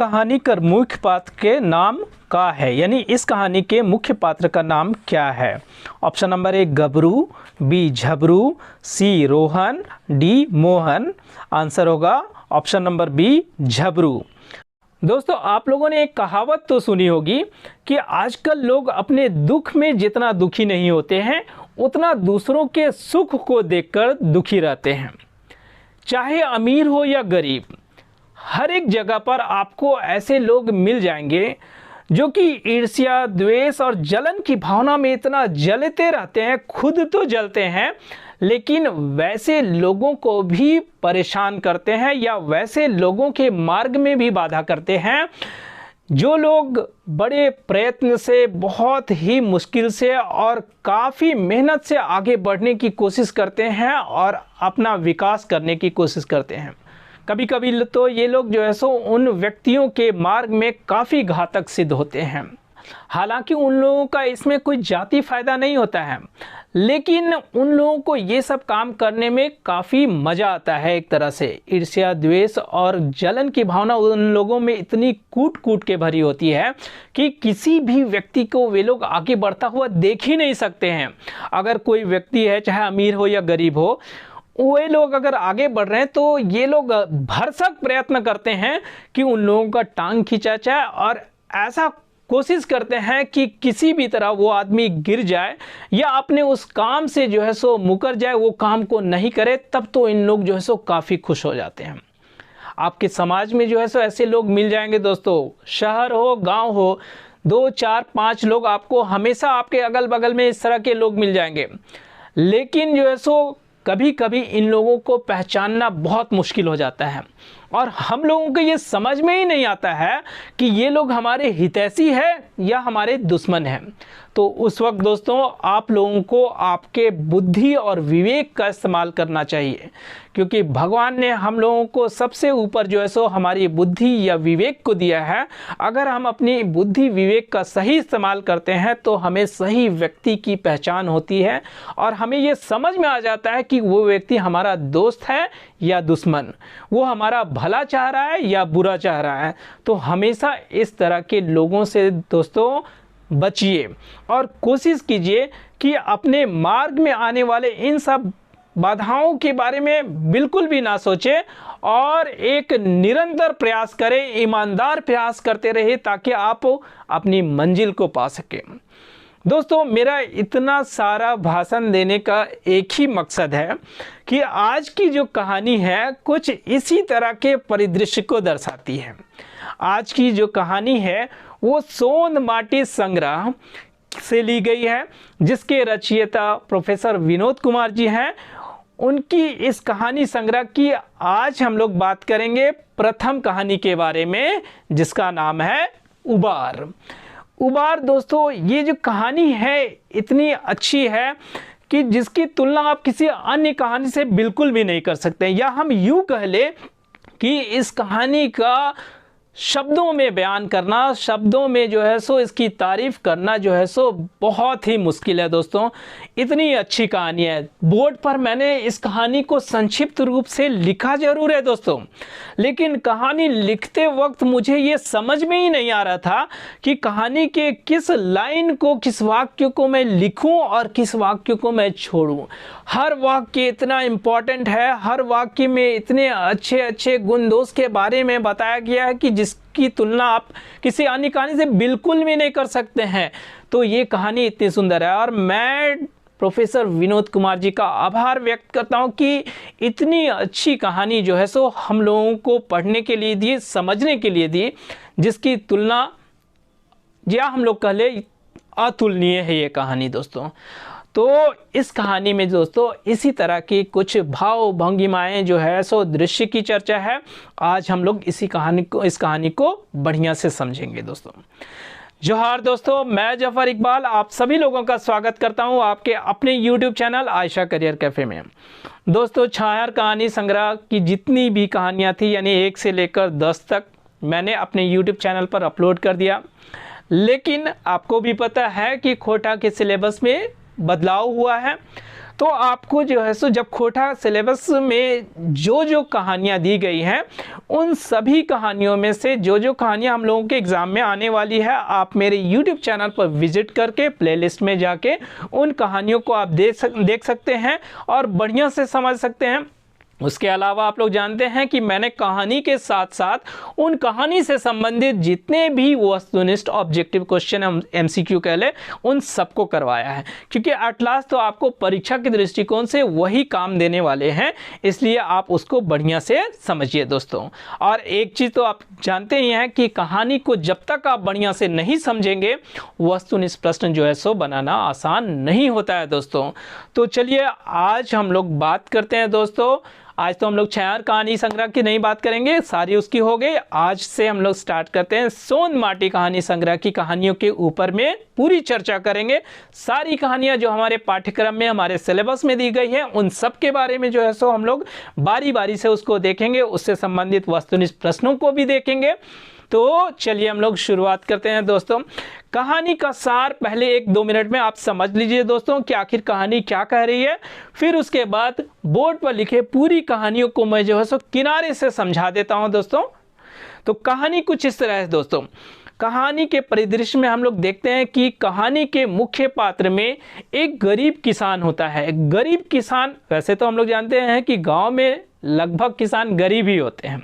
कहानी का मुख्य पात्र के नाम का है, यानी इस कहानी के मुख्य पात्र का नाम क्या है? Option number A Gabru, B Jhabru, C Rohan, D Mohan. Answer होगा ऑप्शन नंबर बी झबरू। दोस्तों, आप लोगों ने एक कहावत तो सुनी होगी कि आजकल लोग अपने दुख में जितना दुखी नहीं होते हैं उतना दूसरों के सुख को देखकर दुखी रहते हैं। चाहे अमीर हो या गरीब, हर एक जगह पर आपको ऐसे लोग मिल जाएंगे जो कि ईर्ष्या, द्वेष और जलन की भावना में इतना जलते रहते हैं, खुद तो जलते हैं लेकिन वैसे लोगों को भी परेशान करते हैं या वैसे लोगों के मार्ग में भी बाधा करते हैं। जो लोग बड़े प्रयत्न से, बहुत ही मुश्किल से और काफ़ी मेहनत से आगे बढ़ने की कोशिश करते हैं और अपना विकास करने की कोशिश करते हैं। कभी कभी तो ये लोग जो है सो उन व्यक्तियों के मार्ग में काफ़ी घातक सिद्ध होते हैं। हालांकि उन लोगों का इसमें कोई जाति फ़ायदा नहीं होता है, लेकिन उन लोगों को ये सब काम करने में काफ़ी मज़ा आता है। एक तरह से ईर्ष्या, द्वेष और जलन की भावना उन लोगों में इतनी कूट कूट के भरी होती है कि किसी भी व्यक्ति को वे लोग आगे बढ़ता हुआ देख ही नहीं सकते हैं। अगर कोई व्यक्ति है, चाहे अमीर हो या गरीब हो, वे लोग अगर आगे बढ़ रहे हैं तो ये लोग भरसक प्रयत्न करते हैं कि उन लोगों का टांग खींचा जाए और ऐसा कोशिश करते हैं कि किसी भी तरह वो आदमी गिर जाए या अपने उस काम से जो है सो मुकर जाए, वो काम को नहीं करे, तब तो इन लोग जो है सो काफ़ी खुश हो जाते हैं। आपके समाज में जो है सो ऐसे लोग मिल जाएंगे दोस्तों। शहर हो, गांव हो, 2, 4, 5 लोग आपको हमेशा आपके अगल बगल में इस तरह के लोग मिल जाएंगे। लेकिन जो है सो कभी कभी इन लोगों को पहचानना बहुत मुश्किल हो जाता है और हम लोगों को ये समझ में ही नहीं आता है कि ये लोग हमारे हितैषी है या हमारे दुश्मन हैं। तो उस वक्त दोस्तों, आप लोगों को आपके बुद्धि और विवेक का इस्तेमाल करना चाहिए, क्योंकि भगवान ने हम लोगों को सबसे ऊपर जो है सो हमारी बुद्धि या विवेक को दिया है। अगर हम अपनी बुद्धि विवेक का सही इस्तेमाल करते हैं तो हमें सही व्यक्ति की पहचान होती है और हमें ये समझ में आ जाता है कि वो व्यक्ति हमारा दोस्त है या दुश्मन, वो हमारा भला चाह रहा है या बुरा चाह रहा है। तो हमेशा इस तरह के लोगों से दोस्तों बचिए और कोशिश कीजिए कि अपने मार्ग में आने वाले इन सब बाधाओं के बारे में बिल्कुल भी ना सोचें और एक निरंतर प्रयास करें, ईमानदार प्रयास करते रहिए ताकि आप अपनी मंजिल को पा सकें। दोस्तों, मेरा इतना सारा भाषण देने का एक ही मकसद है कि आज की जो कहानी है कुछ इसी तरह के परिदृश्य को दर्शाती है। आज की जो कहानी है वो सोन माटी संग्रह से ली गई है, जिसके रचयिता प्रोफेसर विनोद कुमार जी हैं। उनकी इस कहानी संग्रह की आज हम लोग बात करेंगे प्रथम कहानी के बारे में, जिसका नाम है उबार। उबार दोस्तों, ये जो कहानी है इतनी अच्छी है कि जिसकी तुलना आप किसी अन्य कहानी से बिल्कुल भी नहीं कर सकते, या हम यूँ कह ले कि इस कहानी का शब्दों में बयान करना, शब्दों में जो है सो इसकी तारीफ करना जो है सो बहुत ही मुश्किल है दोस्तों। इतनी अच्छी कहानी है। बोर्ड पर मैंने इस कहानी को संक्षिप्त रूप से लिखा जरूर है दोस्तों, लेकिन कहानी लिखते वक्त मुझे ये समझ में ही नहीं आ रहा था कि कहानी के किस लाइन को, किस वाक्य को मैं लिखूं और किस वाक्य को मैं छोड़ूं। हर वाक्य इतना इम्पोर्टेंट है, हर वाक्य में इतने अच्छे अच्छे गुण दोष के बारे में बताया गया है कि जिसकी तुलना आप किसी अन्य कहानी से बिल्कुल भी नहीं कर सकते हैं। तो ये कहानी इतनी सुंदर है और मैं प्रोफेसर विनोद कुमार जी का आभार व्यक्त करता हूँ कि इतनी अच्छी कहानी जो है सो हम लोगों को पढ़ने के लिए दी, समझने के लिए दी, जिसकी तुलना या हम लोग कह ले अतुलनीय है ये कहानी दोस्तों। तो इस कहानी में दोस्तों इसी तरह की कुछ भाव भंगिमाएँ जो है सो दृश्य की चर्चा है। आज हम लोग इस कहानी को बढ़िया से समझेंगे दोस्तों। जोहार दोस्तों, मैं जफर इकबाल आप सभी लोगों का स्वागत करता हूं आपके अपने YouTube channel Ayesha career cafe में। दोस्तों, छायार कहानी संग्रह की जितनी भी कहानियां थी, यानी 1 से लेकर 10 तक, मैंने अपने YouTube चैनल पर अपलोड कर दिया। लेकिन आपको भी पता है कि कोटा के सिलेबस में बदलाव हुआ है। तो आपको जो है सो जब खोटा सिलेबस में जो कहानियाँ दी गई हैं उन सभी कहानियों में से जो कहानियाँ हम लोगों के एग्ज़ाम में आने वाली है, आप मेरे YouTube चैनल पर विजिट करके प्लेलिस्ट में जाके उन कहानियों को आप देख सकते हैं और बढ़िया से समझ सकते हैं। उसके अलावा आप लोग जानते हैं कि मैंने कहानी के साथ साथ उन कहानी से संबंधित जितने भी वस्तुनिष्ठ ऑब्जेक्टिव क्वेश्चन MCQ कह ले उन सबको करवाया है, क्योंकि एट लास्ट तो आपको परीक्षा के दृष्टिकोण से वही काम देने वाले हैं, इसलिए आप उसको बढ़िया से समझिए दोस्तों। और एक चीज़ तो आप जानते ही हैं कि कहानी को जब तक आप बढ़िया से नहीं समझेंगे वस्तुनिष्ठ प्रश्न जो है सो बनाना आसान नहीं होता है दोस्तों। तो चलिए आज हम लोग बात करते हैं दोस्तों। आज तो हम लोग छायार कहानी संग्रह की नहीं बात करेंगे, सारी उसकी हो गई। आज से हम लोग स्टार्ट करते हैं सोन माटी कहानी संग्रह की कहानियों के ऊपर में पूरी चर्चा करेंगे। सारी कहानियां जो हमारे पाठ्यक्रम में हमारे सिलेबस में दी गई हैं उन सब के बारे में जो है सो हम लोग बारी बारी से उसको देखेंगे, उससे संबंधित वस्तुनिष्ठ प्रश्नों को भी देखेंगे। तो चलिए हम लोग शुरुआत करते हैं दोस्तों। कहानी का सार पहले 1-2 मिनट में आप समझ लीजिए दोस्तों कि आखिर कहानी क्या कह रही है, फिर उसके बाद बोर्ड पर लिखे पूरी कहानियों को मैं जो है सो किनारे से समझा देता हूं दोस्तों। तो कहानी कुछ इस तरह है दोस्तों। कहानी के परिदृश्य में हम लोग देखते हैं कि कहानी के मुख्य पात्र में एक गरीब किसान होता है। गरीब किसान, वैसे तो हम लोग जानते हैं कि गांव में लगभग किसान गरीब ही होते हैं,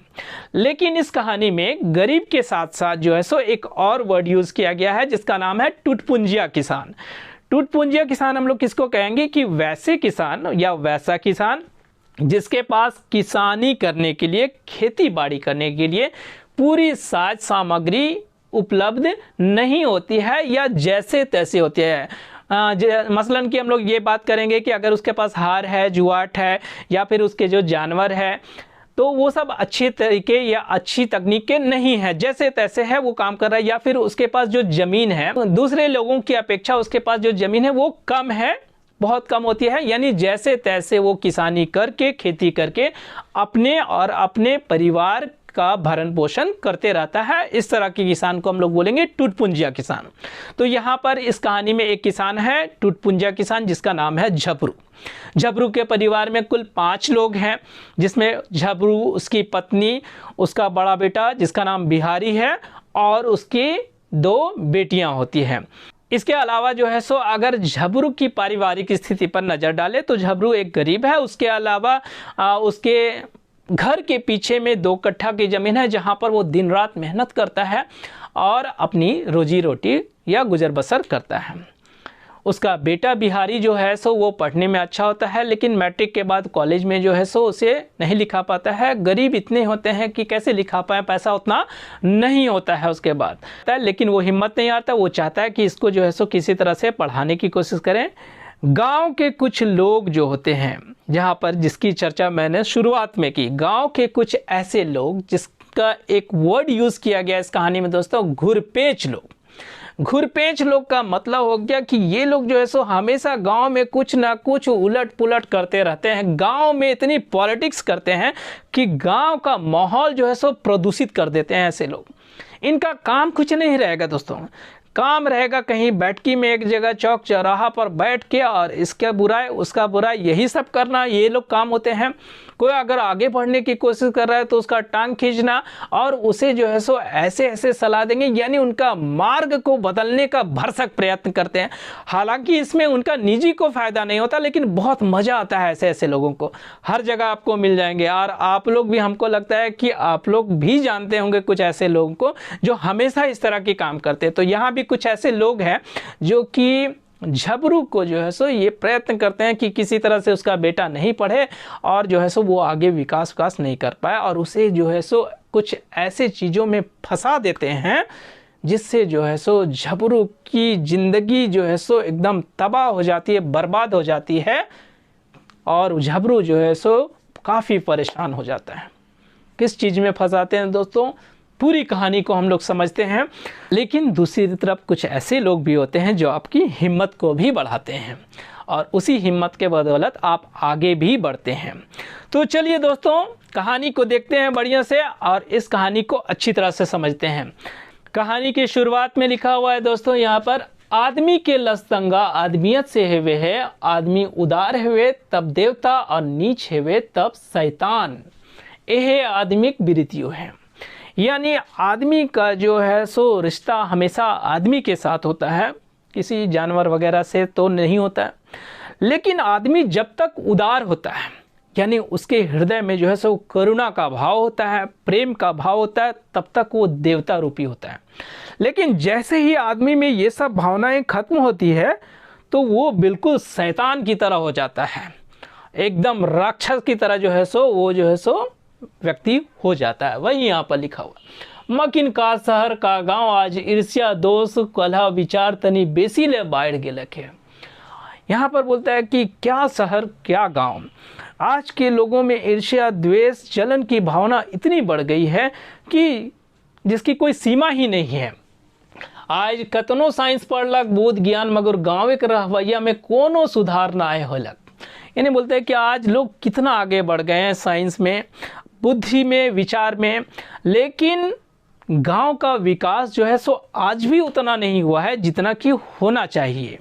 लेकिन इस कहानी में गरीब के साथ साथ जो है सो एक और वर्ड यूज़ किया गया है जिसका नाम है टुटपुंजिया किसान। टुटपुंजिया किसान हम लोग किसको कहेंगे कि वैसे किसान या वैसा किसान जिसके पास किसानी करने के लिए, खेती बाड़ी करने के लिए पूरी साज सामग्री उपलब्ध नहीं होती है या जैसे तैसे होती है। मसलन कि हम लोग ये बात करेंगे कि अगर उसके पास हार है, जुआट है या फिर उसके जो जानवर है तो वो सब अच्छे तरीके या अच्छी तकनीक के नहीं है, जैसे तैसे है वो काम कर रहा है। या फिर उसके पास जो ज़मीन है दूसरे लोगों की अपेक्षा उसके पास जो ज़मीन है वो कम है, बहुत कम होती है, यानी जैसे तैसे वो किसानी करके, खेती करके अपने और अपने परिवार का भरण पोषण करते रहता है। इस तरह के किसान को हम लोग बोलेंगे टुटपुंजिया किसान। तो यहाँ पर इस कहानी में एक किसान है टुटपुंजिया किसान जिसका नाम है झबरू। झबरू के परिवार में कुल 5 लोग हैं, जिसमें झबरू, उसकी पत्नी, उसका बड़ा बेटा जिसका नाम बिहारी है और उसकी 2 बेटियां होती हैं। इसके अलावा जो है सो अगर झबरू की पारिवारिक स्थिति पर नज़र डाले तो झबरू एक गरीब है। उसके अलावा उसके घर के पीछे में 2 कट्ठा की ज़मीन है जहाँ पर वो दिन रात मेहनत करता है और अपनी रोजी रोटी या गुजर बसर करता है। उसका बेटा बिहारी जो है सो वो पढ़ने में अच्छा होता है, लेकिन मैट्रिक के बाद कॉलेज में जो है सो उसे नहीं लिखा पाता है। गरीब इतने होते हैं कि कैसे लिखा पाए, पैसा उतना नहीं होता है उसके बाद, लेकिन वो हिम्मत नहीं आता। वो चाहता है कि इसको जो है सो किसी तरह से पढ़ाने की कोशिश करें। गांव के कुछ लोग जो होते हैं, जहां पर जिसकी चर्चा मैंने शुरुआत में की, गांव के कुछ ऐसे लोग जिसका एक वर्ड यूज़ किया गया इस कहानी में दोस्तों, घुरपेच लोग। घुरपेच लोग का मतलब हो गया कि ये लोग जो है सो हमेशा गांव में कुछ ना कुछ उलट पुलट करते रहते हैं। गांव में इतनी पॉलिटिक्स करते हैं कि गांव का माहौल जो है सो प्रदूषित कर देते हैं ऐसे लोग। इनका काम कुछ नहीं रहेगा दोस्तों, काम रहेगा कहीं बैठकी में एक जगह चौक चौराहा पर बैठ के और इसका बुराई उसका बुराई यही सब करना, ये लोग काम होते हैं। कोई अगर आगे बढ़ने की कोशिश कर रहा है तो उसका टांग खींचना और उसे जो है सो ऐसे ऐसे सलाह देंगे, यानी उनका मार्ग को बदलने का भरसक प्रयत्न करते हैं। हालांकि इसमें उनका निजी को फ़ायदा नहीं होता, लेकिन बहुत मज़ा आता है ऐसे ऐसे लोगों को। हर जगह आपको मिल जाएंगे और आप लोग भी, हमको लगता है कि आप लोग भी जानते होंगे कुछ ऐसे लोगों को जो हमेशा इस तरह के काम करते हैं। तो यहाँ भी कुछ ऐसे लोग हैं जो कि झबरू को जो है सो ये प्रयत्न करते हैं कि किसी तरह से उसका बेटा नहीं पढ़े और जो है सो वो आगे विकास नहीं कर पाए, और उसे जो है सो कुछ ऐसे चीज़ों में फंसा देते हैं जिससे जो है सो झबरू की ज़िंदगी जो है सो एकदम तबाह हो जाती है, बर्बाद हो जाती है और झबरू जो है सो काफ़ी परेशान हो जाता है। किस चीज़ में फंसाते हैं दोस्तों, पूरी कहानी को हम लोग समझते हैं। लेकिन दूसरी तरफ कुछ ऐसे लोग भी होते हैं जो आपकी हिम्मत को भी बढ़ाते हैं और उसी हिम्मत के बदौलत आप आगे भी बढ़ते हैं। तो चलिए दोस्तों कहानी को देखते हैं बढ़िया से और इस कहानी को अच्छी तरह से समझते हैं। कहानी की शुरुआत में लिखा हुआ है दोस्तों यहाँ पर, आदमी के लस्तंगा आदमियत से हेवे है, आदमी उदार हेवे तब देवता और नीच हेवे तब शैतान। यह आदमिक वृत्तियों है, यानी आदमी का जो है सो रिश्ता हमेशा आदमी के साथ होता है, किसी जानवर वगैरह से तो नहीं होता है। लेकिन आदमी जब तक उदार होता है, यानी उसके हृदय में जो है सो करुणा का भाव होता है, प्रेम का भाव होता है, तब तक वो देवता रूपी होता है। लेकिन जैसे ही आदमी में ये सब भावनाएं खत्म होती है तो वो बिल्कुल शैतान की तरह हो जाता है, एकदम राक्षस की तरह जो है सो वो जो है सो व्यक्ति हो जाता है। वही यहाँ पर लिखा हुआ, मकिन का शहर का गांव आज ईर्ष्या दोष कलह विचार तनी बेसी ले बाढ़ गेलक है। यहाँ पर बोलता है कि क्या शहर क्या गांव, आज के लोगों में ईर्ष्या द्वेष जलन की भावना इतनी बढ़ गई है कि जिसकी कोई सीमा ही नहीं है। आज कतनो साइंस पढ़लक बुद्ध ज्ञान मगर गाँव के रवैया में कोनो सुधार ना आए होलक। यानी बोलते हैं कि आज लोग कितना आगे बढ़ गए हैं साइंस में, बुद्धि में, विचार में, लेकिन गांव का विकास जो है सो आज भी उतना नहीं हुआ है जितना कि होना चाहिए।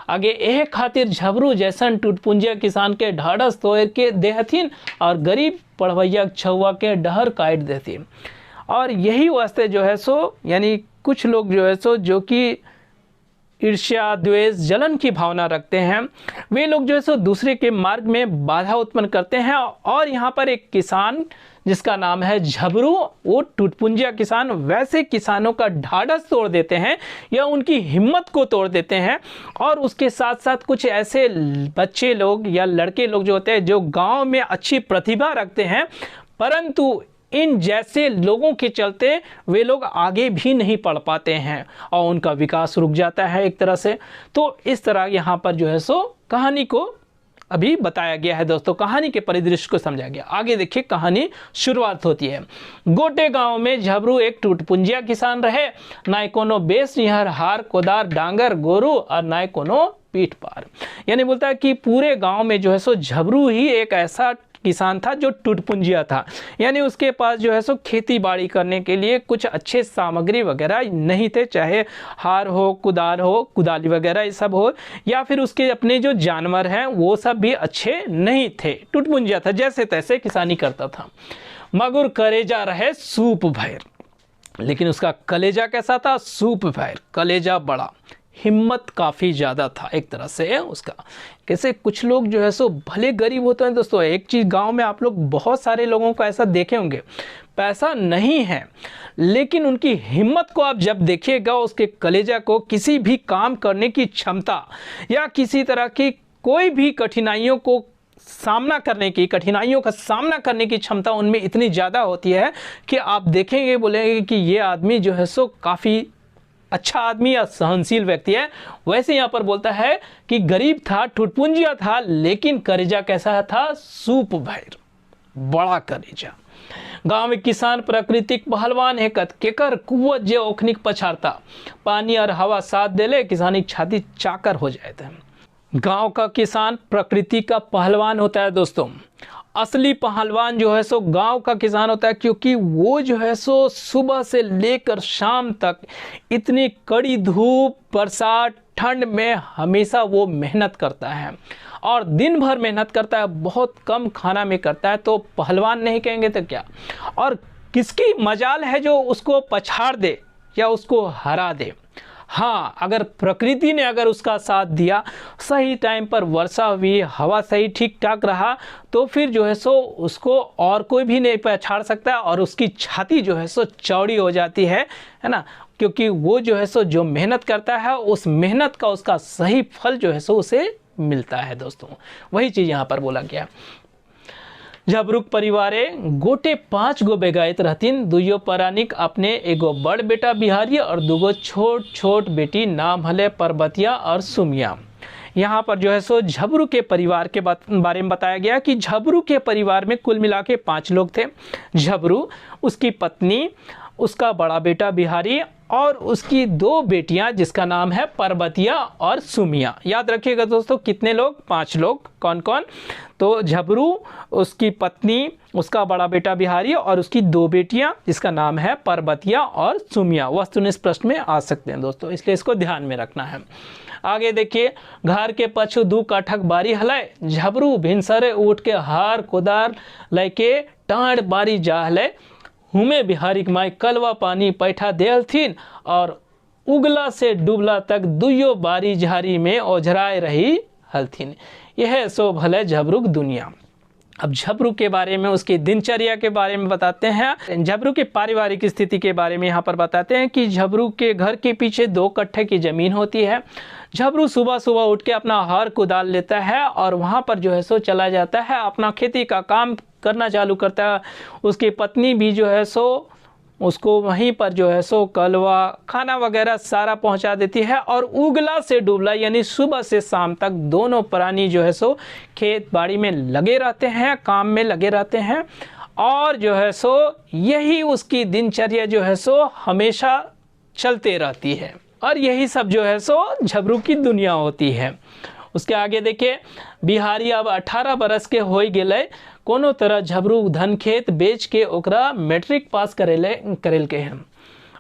आगे यह खातिर झबरू जैसन टूटपुंजिया किसान के ढाढ़स तोड़ के देहथिन और गरीब पढ़वैया छुआ के डहर काट देथिन। और यही वास्ते जो है सो यानी कुछ लोग जो है सो जो कि ईर्ष्या द्वेष जलन की भावना रखते हैं, वे लोग जो है सो दूसरे के मार्ग में बाधा उत्पन्न करते हैं। और यहाँ पर एक किसान जिसका नाम है झबरू, वो टूटपुंजिया किसान वैसे किसानों का ढाढ़स तोड़ देते हैं या उनकी हिम्मत को तोड़ देते हैं। और उसके साथ साथ कुछ ऐसे बच्चे लोग या लड़के लोग जो होते हैं जो गांव में अच्छी प्रतिभा रखते हैं, परंतु इन जैसे लोगों के चलते वे लोग आगे भी नहीं पढ़ पाते हैं और उनका विकास रुक जाता है एक तरह से। तो इस तरह यहाँ पर जो है सो कहानी को अभी बताया गया है दोस्तों, कहानी के परिदृश्य को समझा गया। आगे देखिए कहानी शुरुआत होती है। गोटे गांव में झबरू एक टूटपुंजिया किसान रहे, ना कोनो बेस निहर हार कोदार डांगर गोरू और ना कोनो पीठ पार। यानी बोलता है कि पूरे गांव में जो है सो झबरू ही एक ऐसा किसान था जो टूटपुंजिया था, यानी उसके पास जो है सो खेती बाड़ी करने के लिए कुछ अच्छे सामग्री वगैरह नहीं थे, चाहे हार हो, कुदाल हो, कुदाली वगैरह ये सब हो, या फिर उसके अपने जो जानवर हैं वो सब भी अच्छे नहीं थे। टूटपुंजिया था, जैसे तैसे किसानी करता था। मगर कलेजा रहे सूप भैर, लेकिन उसका कलेजा कैसा था? सूप भैर, कलेजा बड़ा, हिम्मत काफ़ी ज़्यादा था एक तरह से उसका। कैसे कुछ लोग जो है सो भले गरीब होते हैं दोस्तों, एक चीज़ गांव में आप लोग बहुत सारे लोगों को ऐसा देखे होंगे, पैसा नहीं है लेकिन उनकी हिम्मत को आप जब देखिएगा, उसके कलेजा को, किसी भी काम करने की क्षमता या किसी तरह की कोई भी कठिनाइयों को सामना करने की, कठिनाइयों का सामना करने की क्षमता उनमें इतनी ज़्यादा होती है कि आप देखेंगे बोलेंगे कि ये आदमी जो है सो काफ़ी अच्छा आदमी या सहनशील व्यक्ति है। वैसे यहाँ पर बोलता है कि गरीब था, टूटपुंजिया था, लेकिन कलेजा कैसा था? सूप भैर, बड़ा कलेजा। गांव में किसान प्राकृतिक पहलवान है, कत केकर कुवत जे ओखनिक पछाड़ता, पानी और हवा साथ देले किसानी छाती चाकर हो जाए थे। गांव का किसान प्रकृति का पहलवान होता है दोस्तों। असली पहलवान जो है सो गांव का किसान होता है, क्योंकि वो जो है सो सुबह से लेकर शाम तक इतनी कड़ी धूप, बरसात, ठंड में हमेशा वो मेहनत करता है और दिन भर मेहनत करता है, बहुत कम खाना में करता है, तो पहलवान नहीं कहेंगे तो क्या। और किसकी मजाल है जो उसको पछाड़ दे या उसको हरा दे। हाँ, अगर प्रकृति ने अगर उसका साथ दिया, सही टाइम पर वर्षा हुई, हवा सही ठीक ठाक रहा, तो फिर जो है सो उसको और कोई भी नहीं पछाड़ सकता और उसकी छाती जो है सो चौड़ी हो जाती है ना, क्योंकि वो जो है सो जो मेहनत करता है उस मेहनत का उसका सही फल जो है सो उसे मिलता है दोस्तों। वही चीज़ यहाँ पर बोला गया। झबरूक परिवारे गोटे 5 गो बेगायत रहतीन, दुइयो परानिक अपने एगो बड़ बेटा बिहारी और दूगो छोट छोट बेटी, नाम हले परबतिया और सुमिया। यहाँ पर जो है सो झबरू के परिवार के बारे में बताया गया कि झबरू के परिवार में कुल मिला के 5 लोग थे। झबरू, उसकी पत्नी, उसका बड़ा बेटा बिहारी और उसकी 2 बेटियां जिसका नाम है पर्वतिया और सुमिया। याद रखिएगा दोस्तों, कितने लोग? 5 लोग। कौन कौन? तो झबरू, उसकी पत्नी, उसका बड़ा बेटा बिहारी और उसकी 2 बेटियां जिसका नाम है पर्वतिया और सुमिया। वस्तुनिष्ठ प्रश्न में आ सकते हैं दोस्तों, इसलिए इसको ध्यान में रखना है। आगे देखिए, घर के पछु 2 कठक बारी हलय, झबरू भिनसरे उठ के हार कोदार लैके टाँड़ बारी जा हलय, हुमे बिहारी के माई कलवा पानी पैठा देल थीन और उगला से डूबला तक दुयो बारी झारी में ओझराए रही हलथिन। यह सो भले झबरू की दुनिया। अब झबरू के बारे में, उसकी दिनचर्या के बारे में बताते हैं। झबरू की पारिवारिक स्थिति के बारे में यहाँ पर बताते हैं कि झबरू के घर के पीछे 2 कट्ठे की ज़मीन होती है। झबरू सुबह सुबह उठ के अपना हर कुदाल लेता है और वहाँ पर जो है सो चला जाता है, अपना खेती का काम करना चालू करता है। उसकी पत्नी भी जो है सो उसको वहीं पर जो है सो कलवा, खाना वगैरह सारा पहुंचा देती है और उगला से डूबला यानी सुबह से शाम तक दोनों प्राणी जो है सो खेत बाड़ी में लगे रहते हैं, काम में लगे रहते हैं और जो है सो यही उसकी दिनचर्या जो है सो हमेशा चलते रहती है और यही सब जो है सो झबरू की दुनिया होती है। उसके आगे देखिए, बिहारी अब 18 बरस के हो गए, कोनो तरह झबरू धन खेत बेच के ओकरा मैट्रिक पास करेल के हैं।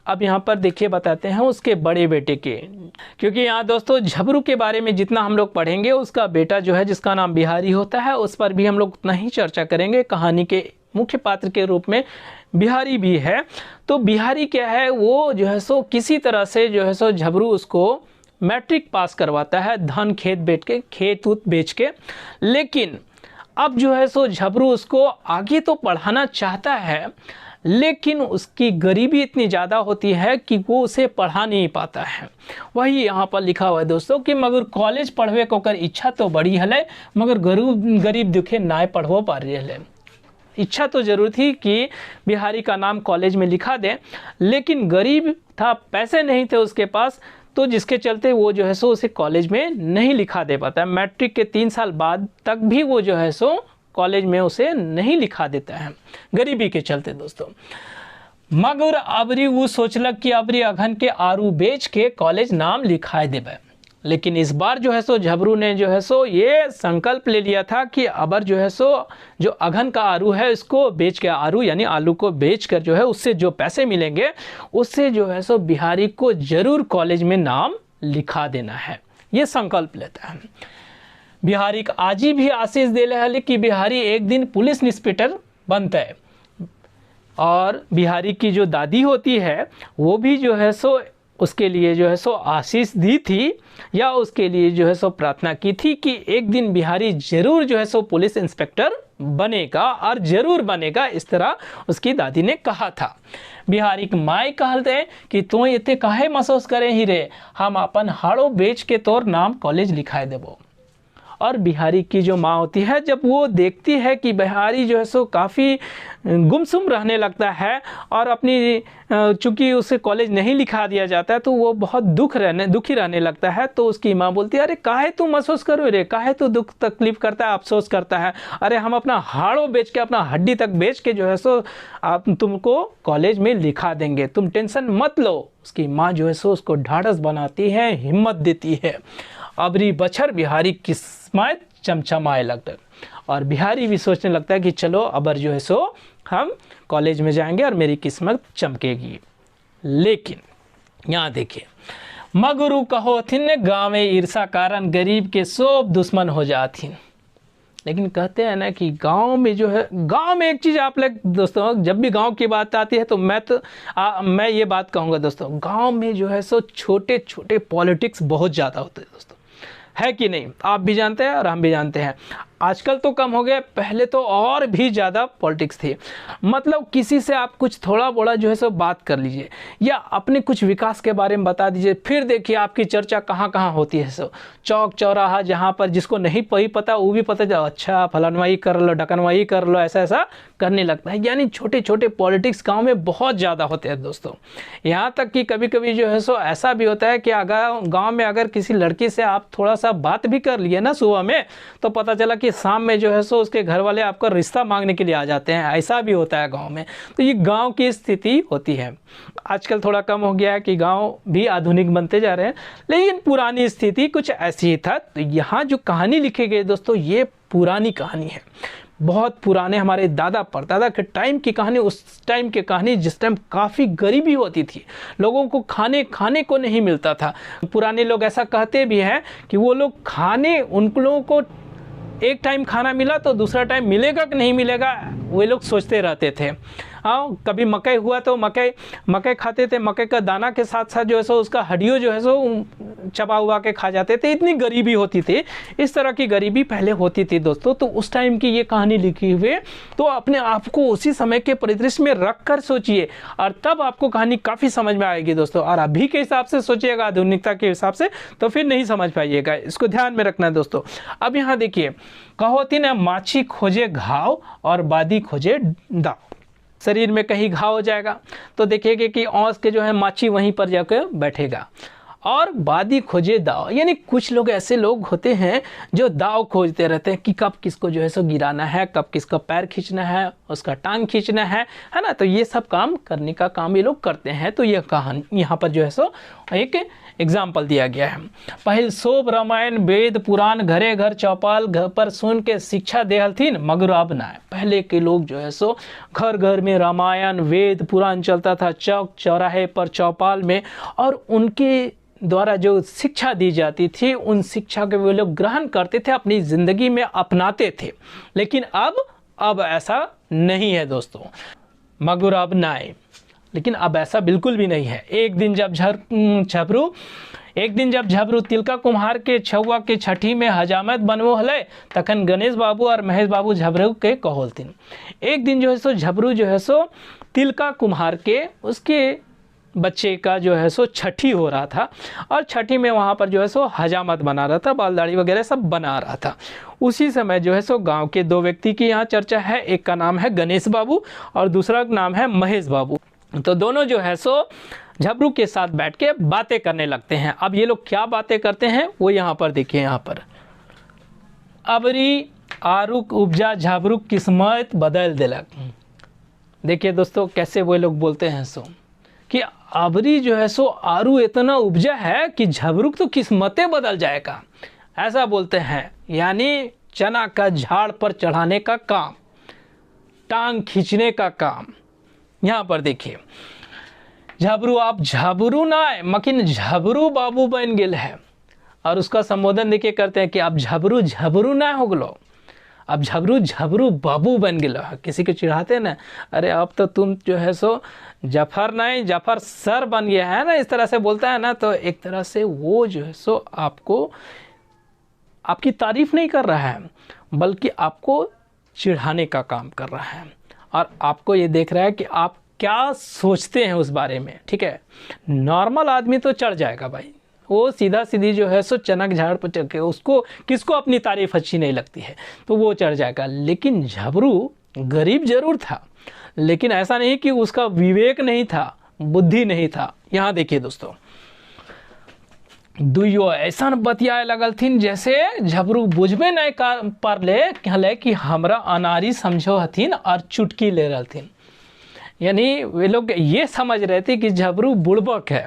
अब यहाँ पर देखिए बताते हैं उसके बड़े बेटे के, क्योंकि यहाँ दोस्तों झबरू के बारे में जितना हम लोग पढ़ेंगे उसका बेटा जो है जिसका नाम बिहारी होता है उस पर भी हम लोग उतना ही चर्चा करेंगे। कहानी के मुख्य पात्र के रूप में बिहारी भी है। तो बिहारी क्या है, वो जो है सो किसी तरह से जो है सो झबरू उसको मैट्रिक पास करवाता है धन खेत उत बेच के। लेकिन अब जो है सो झबरू उसको आगे तो पढ़ाना चाहता है, लेकिन उसकी गरीबी इतनी ज़्यादा होती है कि वो उसे पढ़ा नहीं पाता है। वही यहाँ पर लिखा हुआ है दोस्तों कि मगर कॉलेज पढ़वे को कर इच्छा तो बड़ी हले, मगर गरीब दुखे नाय पढ़वो पा रही हले। इच्छा तो जरूर थी कि बिहारी का नाम कॉलेज में लिखा दें, लेकिन गरीब था, पैसे नहीं थे उसके पास, तो जिसके चलते वो जो है सो उसे कॉलेज में नहीं लिखा दे पाता है। मैट्रिक के 3 साल बाद तक भी वो जो है सो कॉलेज में उसे नहीं लिखा देता है, गरीबी के चलते दोस्तों। मगर अबरी वो सोचलक कि अबरी अघन के आरू बेच के कॉलेज नाम लिखाए देवे। लेकिन इस बार जो है सो झबरू ने जो है सो ये संकल्प ले लिया था कि अबर जो है सो जो अघन का आरू है इसको बेच के, आरू यानी आलू को बेच कर जो है उससे जो पैसे मिलेंगे उससे जो है सो बिहारी को जरूर कॉलेज में नाम लिखा देना है, ये संकल्प लेता है। बिहारी का आजी भी आशीष दे रहे कि बिहारी एक दिन पुलिस इंस्पेक्टर बनता है। और बिहारी की जो दादी होती है वो भी जो है सो उसके लिए जो है सो आशीष दी थी या उसके लिए जो है सो प्रार्थना की थी कि एक दिन बिहारी जरूर जो है सो पुलिस इंस्पेक्टर बनेगा और जरूर बनेगा, इस तरह उसकी दादी ने कहा था। बिहारी की माई कहते कि तू इतने काहे महसूस करे ही रे, हम अपन हाड़ो बेच के तोर नाम कॉलेज लिखाए देबो। और बिहारी की जो माँ होती है जब वो देखती है कि बिहारी जो है सो काफ़ी गुमसुम रहने लगता है और अपनी चूँकि उसे कॉलेज नहीं लिखा दिया जाता है तो वो बहुत दुखी रहने लगता है। तो उसकी माँ बोलती है, अरे काहे तू महसूस करो रे, काहे तू दुख तकलीफ़ करता है, अफसोस करता है, अरे हम अपना हाड़ों बेच के, अपना हड्डी तक बेच के जो है सो आप तुमको कॉलेज में लिखा देंगे, तुम टेंशन मत लो। उसकी माँ जो है सो उसको ढाढ़स बनाती है, हिम्मत देती है। अबरी बछर बिहारी किस्मत चमचमाए लगता है और बिहारी भी सोचने लगता है कि चलो अबर जो है सो हम कॉलेज में जाएंगे और मेरी किस्मत चमकेगी। लेकिन यहाँ देखिए, मगरू कहोथिन गाँव में ईर्षा कारण गरीब के सब दुश्मन हो जाथिन। लेकिन कहते हैं ना कि गांव में जो है, गांव में एक चीज़ आप लोग दोस्तों, जब भी गांव की बात आती है तो मैं ये बात कहूँगा दोस्तों, गांव में जो है सो छोटे छोटे पॉलिटिक्स बहुत ज़्यादा होते हैं दोस्तों, है कि नहीं? आप भी जानते हैं और हम भी जानते हैं। आजकल तो कम हो गए, पहले तो और भी ज़्यादा पॉलिटिक्स थी। मतलब किसी से आप कुछ थोड़ा बोड़ा जो है सो बात कर लीजिए या अपने कुछ विकास के बारे में बता दीजिए, फिर देखिए आपकी चर्चा कहाँ कहाँ होती है। सो चौक चौराहा जहाँ पर जिसको नहीं पता वो भी पता चला, अच्छा फलानवाई कर लो, ढकनवाई कर लो, ऐसा ऐसा करने लगता है। यानी छोटे छोटे पॉलिटिक्स गाँव में बहुत ज़्यादा होते हैं दोस्तों। यहाँ तक कि कभी कभी जो है सो ऐसा भी होता है कि अगर गाँव में अगर किसी लड़की से आप थोड़ा सा बात भी कर लिए ना सुबह में, तो पता चला कि कि शाम में जो है सो उसके घर वाले आपका रिश्ता मांगने के लिए आ जाते हैं, ऐसा भी होता है गांव में। तो ये गांव की स्थिति होती है। आजकल थोड़ा कम हो गया है कि गांव भी आधुनिक बनते जा रहे हैं, लेकिन पुरानी स्थिति कुछ ऐसी ही था। तो यहाँ जो कहानी लिखी गई दोस्तों, ये पुरानी कहानी है, बहुत पुराने हमारे दादा परदादा के टाइम की कहानी, उस टाइम की कहानी जिस टाइम काफ़ी गरीबी होती थी, लोगों को खाने को नहीं मिलता था। पुराने लोग ऐसा कहते भी हैं कि वो लोग उन लोगों को एक टाइम खाना मिला तो दूसरा टाइम मिलेगा कि नहीं मिलेगा, वे लोग सोचते रहते थे। हाँ, कभी मकई हुआ तो मकई खाते थे, मकई का दाना के साथ साथ जो है सो उसका हड्डियों जो है सो चबा हुआ के खा जाते थे। इतनी गरीबी होती थी, इस तरह की गरीबी पहले होती थी दोस्तों। तो उस टाइम की ये कहानी लिखी हुई, तो अपने आप को उसी समय के परिदृश्य में रख कर सोचिए, और तब आपको कहानी काफ़ी समझ में आएगी दोस्तों। और अभी के हिसाब से सोचिएगा, आधुनिकता के हिसाब से, तो फिर नहीं समझ पाइएगा। इसको ध्यान में रखना है दोस्तों। अब यहाँ देखिए, कहोती ना, माछी खोजे घाव और बादी खोजे दाव। शरीर में कहीं घाव हो जाएगा तो देखिएगा कि औंस के जो है माछी वहीं पर जाकर बैठेगा, और बादी खोजे दाव, यानी कुछ लोग ऐसे लोग होते हैं जो दाव खोजते रहते हैं कि कब किसको जो है सो गिराना है, कब किसका पैर खींचना है, उसका टांग खींचना है ना। तो ये सब काम करने का काम ये लोग करते हैं। तो ये कहानी यहाँ पर जो है सो एक एग्जाम्पल दिया गया है। पहिल सोब रामायण वेद पुराण घरे घर चौपाल घर पर सुन के शिक्षा देहलथिन मगर अब ना। पहले के लोग जो है सो घर घर में रामायण वेद पुराण चलता था, चौक चौराहे पर चौपाल में, और उनके द्वारा जो शिक्षा दी जाती थी उन शिक्षा के वे लोग ग्रहण करते थे, अपनी ज़िंदगी में अपनाते थे। लेकिन अब ऐसा नहीं है दोस्तों, मगर अब नाए। लेकिन अब ऐसा बिल्कुल भी नहीं है। एक दिन जब झबरू तिलका कुम्हार के छुआ के छठी में हजामत बनवो हले, तखन गणेश बाबू और महेश बाबू झबरू के कहोलथिन। एक दिन जो है सो झबरू जो है सो तिलका कुम्हार के उसके बच्चे का जो है सो छठी हो रहा था, और छठी में वहाँ पर जो है सो हजामत बना रहा था, बाल दाढ़ी वगैरह सब बना रहा था। उसी समय जो है सो गांव के दो व्यक्ति की यहाँ चर्चा है। एक का नाम है गणेश बाबू और दूसरा का नाम है महेश बाबू। तो दोनों जो है सो झबरू के साथ बैठ के बातें करने लगते हैं। अब ये लोग क्या बातें करते हैं वो यहाँ पर देखिए। यहाँ पर अबरी आरुक उपजा झबरू किस्मत बदल दिलक। देखिए दोस्तों कैसे वो लोग बोलते हैं सो कि अबरी जो है सो आरू इतना उपजा है कि झबरू तो किस्मतें बदल जाएगा, ऐसा बोलते हैं। यानी चना का झाड़ पर चढ़ाने का काम, टांग खींचने का काम। यहाँ पर देखिए, झबरू आप झबरू ना है मकिन झबरू बाबू बन गेल है, और उसका संबोधन देखिए करते हैं कि अब झबरू ना हो गलो, अब झबरू बाबू बन गेलो है। किसी को चिढ़ाते ना, अरे अब तो तुम जो है सो जफर सर बन गया है ना, इस तरह से बोलता है ना। तो एक तरह से वो जो है सो आपकी तारीफ नहीं कर रहा है, बल्कि आपको चिढ़ाने का काम कर रहा है, और आपको ये देख रहा है कि आप क्या सोचते हैं उस बारे में। ठीक है, नॉर्मल आदमी तो चढ़ जाएगा भाई, वो सीधा सीधी जो है सो चनक झाड़ पर चढ़ के, उसको किसको अपनी तारीफ अच्छी नहीं लगती है तो वो चढ़ जाएगा। लेकिन झबरू गरीब जरूर था, लेकिन ऐसा नहीं कि उसका विवेक नहीं था, बुद्धि नहीं था। यहाँ देखिए दोस्तों, दुइयो ऐसा बतियाए लगलथिन जैसे झबरू बुझबे नहीं कर पारले, कहले कि हमरा अनारी समझो हथिन और चुटकी ले रहथिन। यानी वे लोग ये समझ रहे थे कि झबरू बुड़बक है।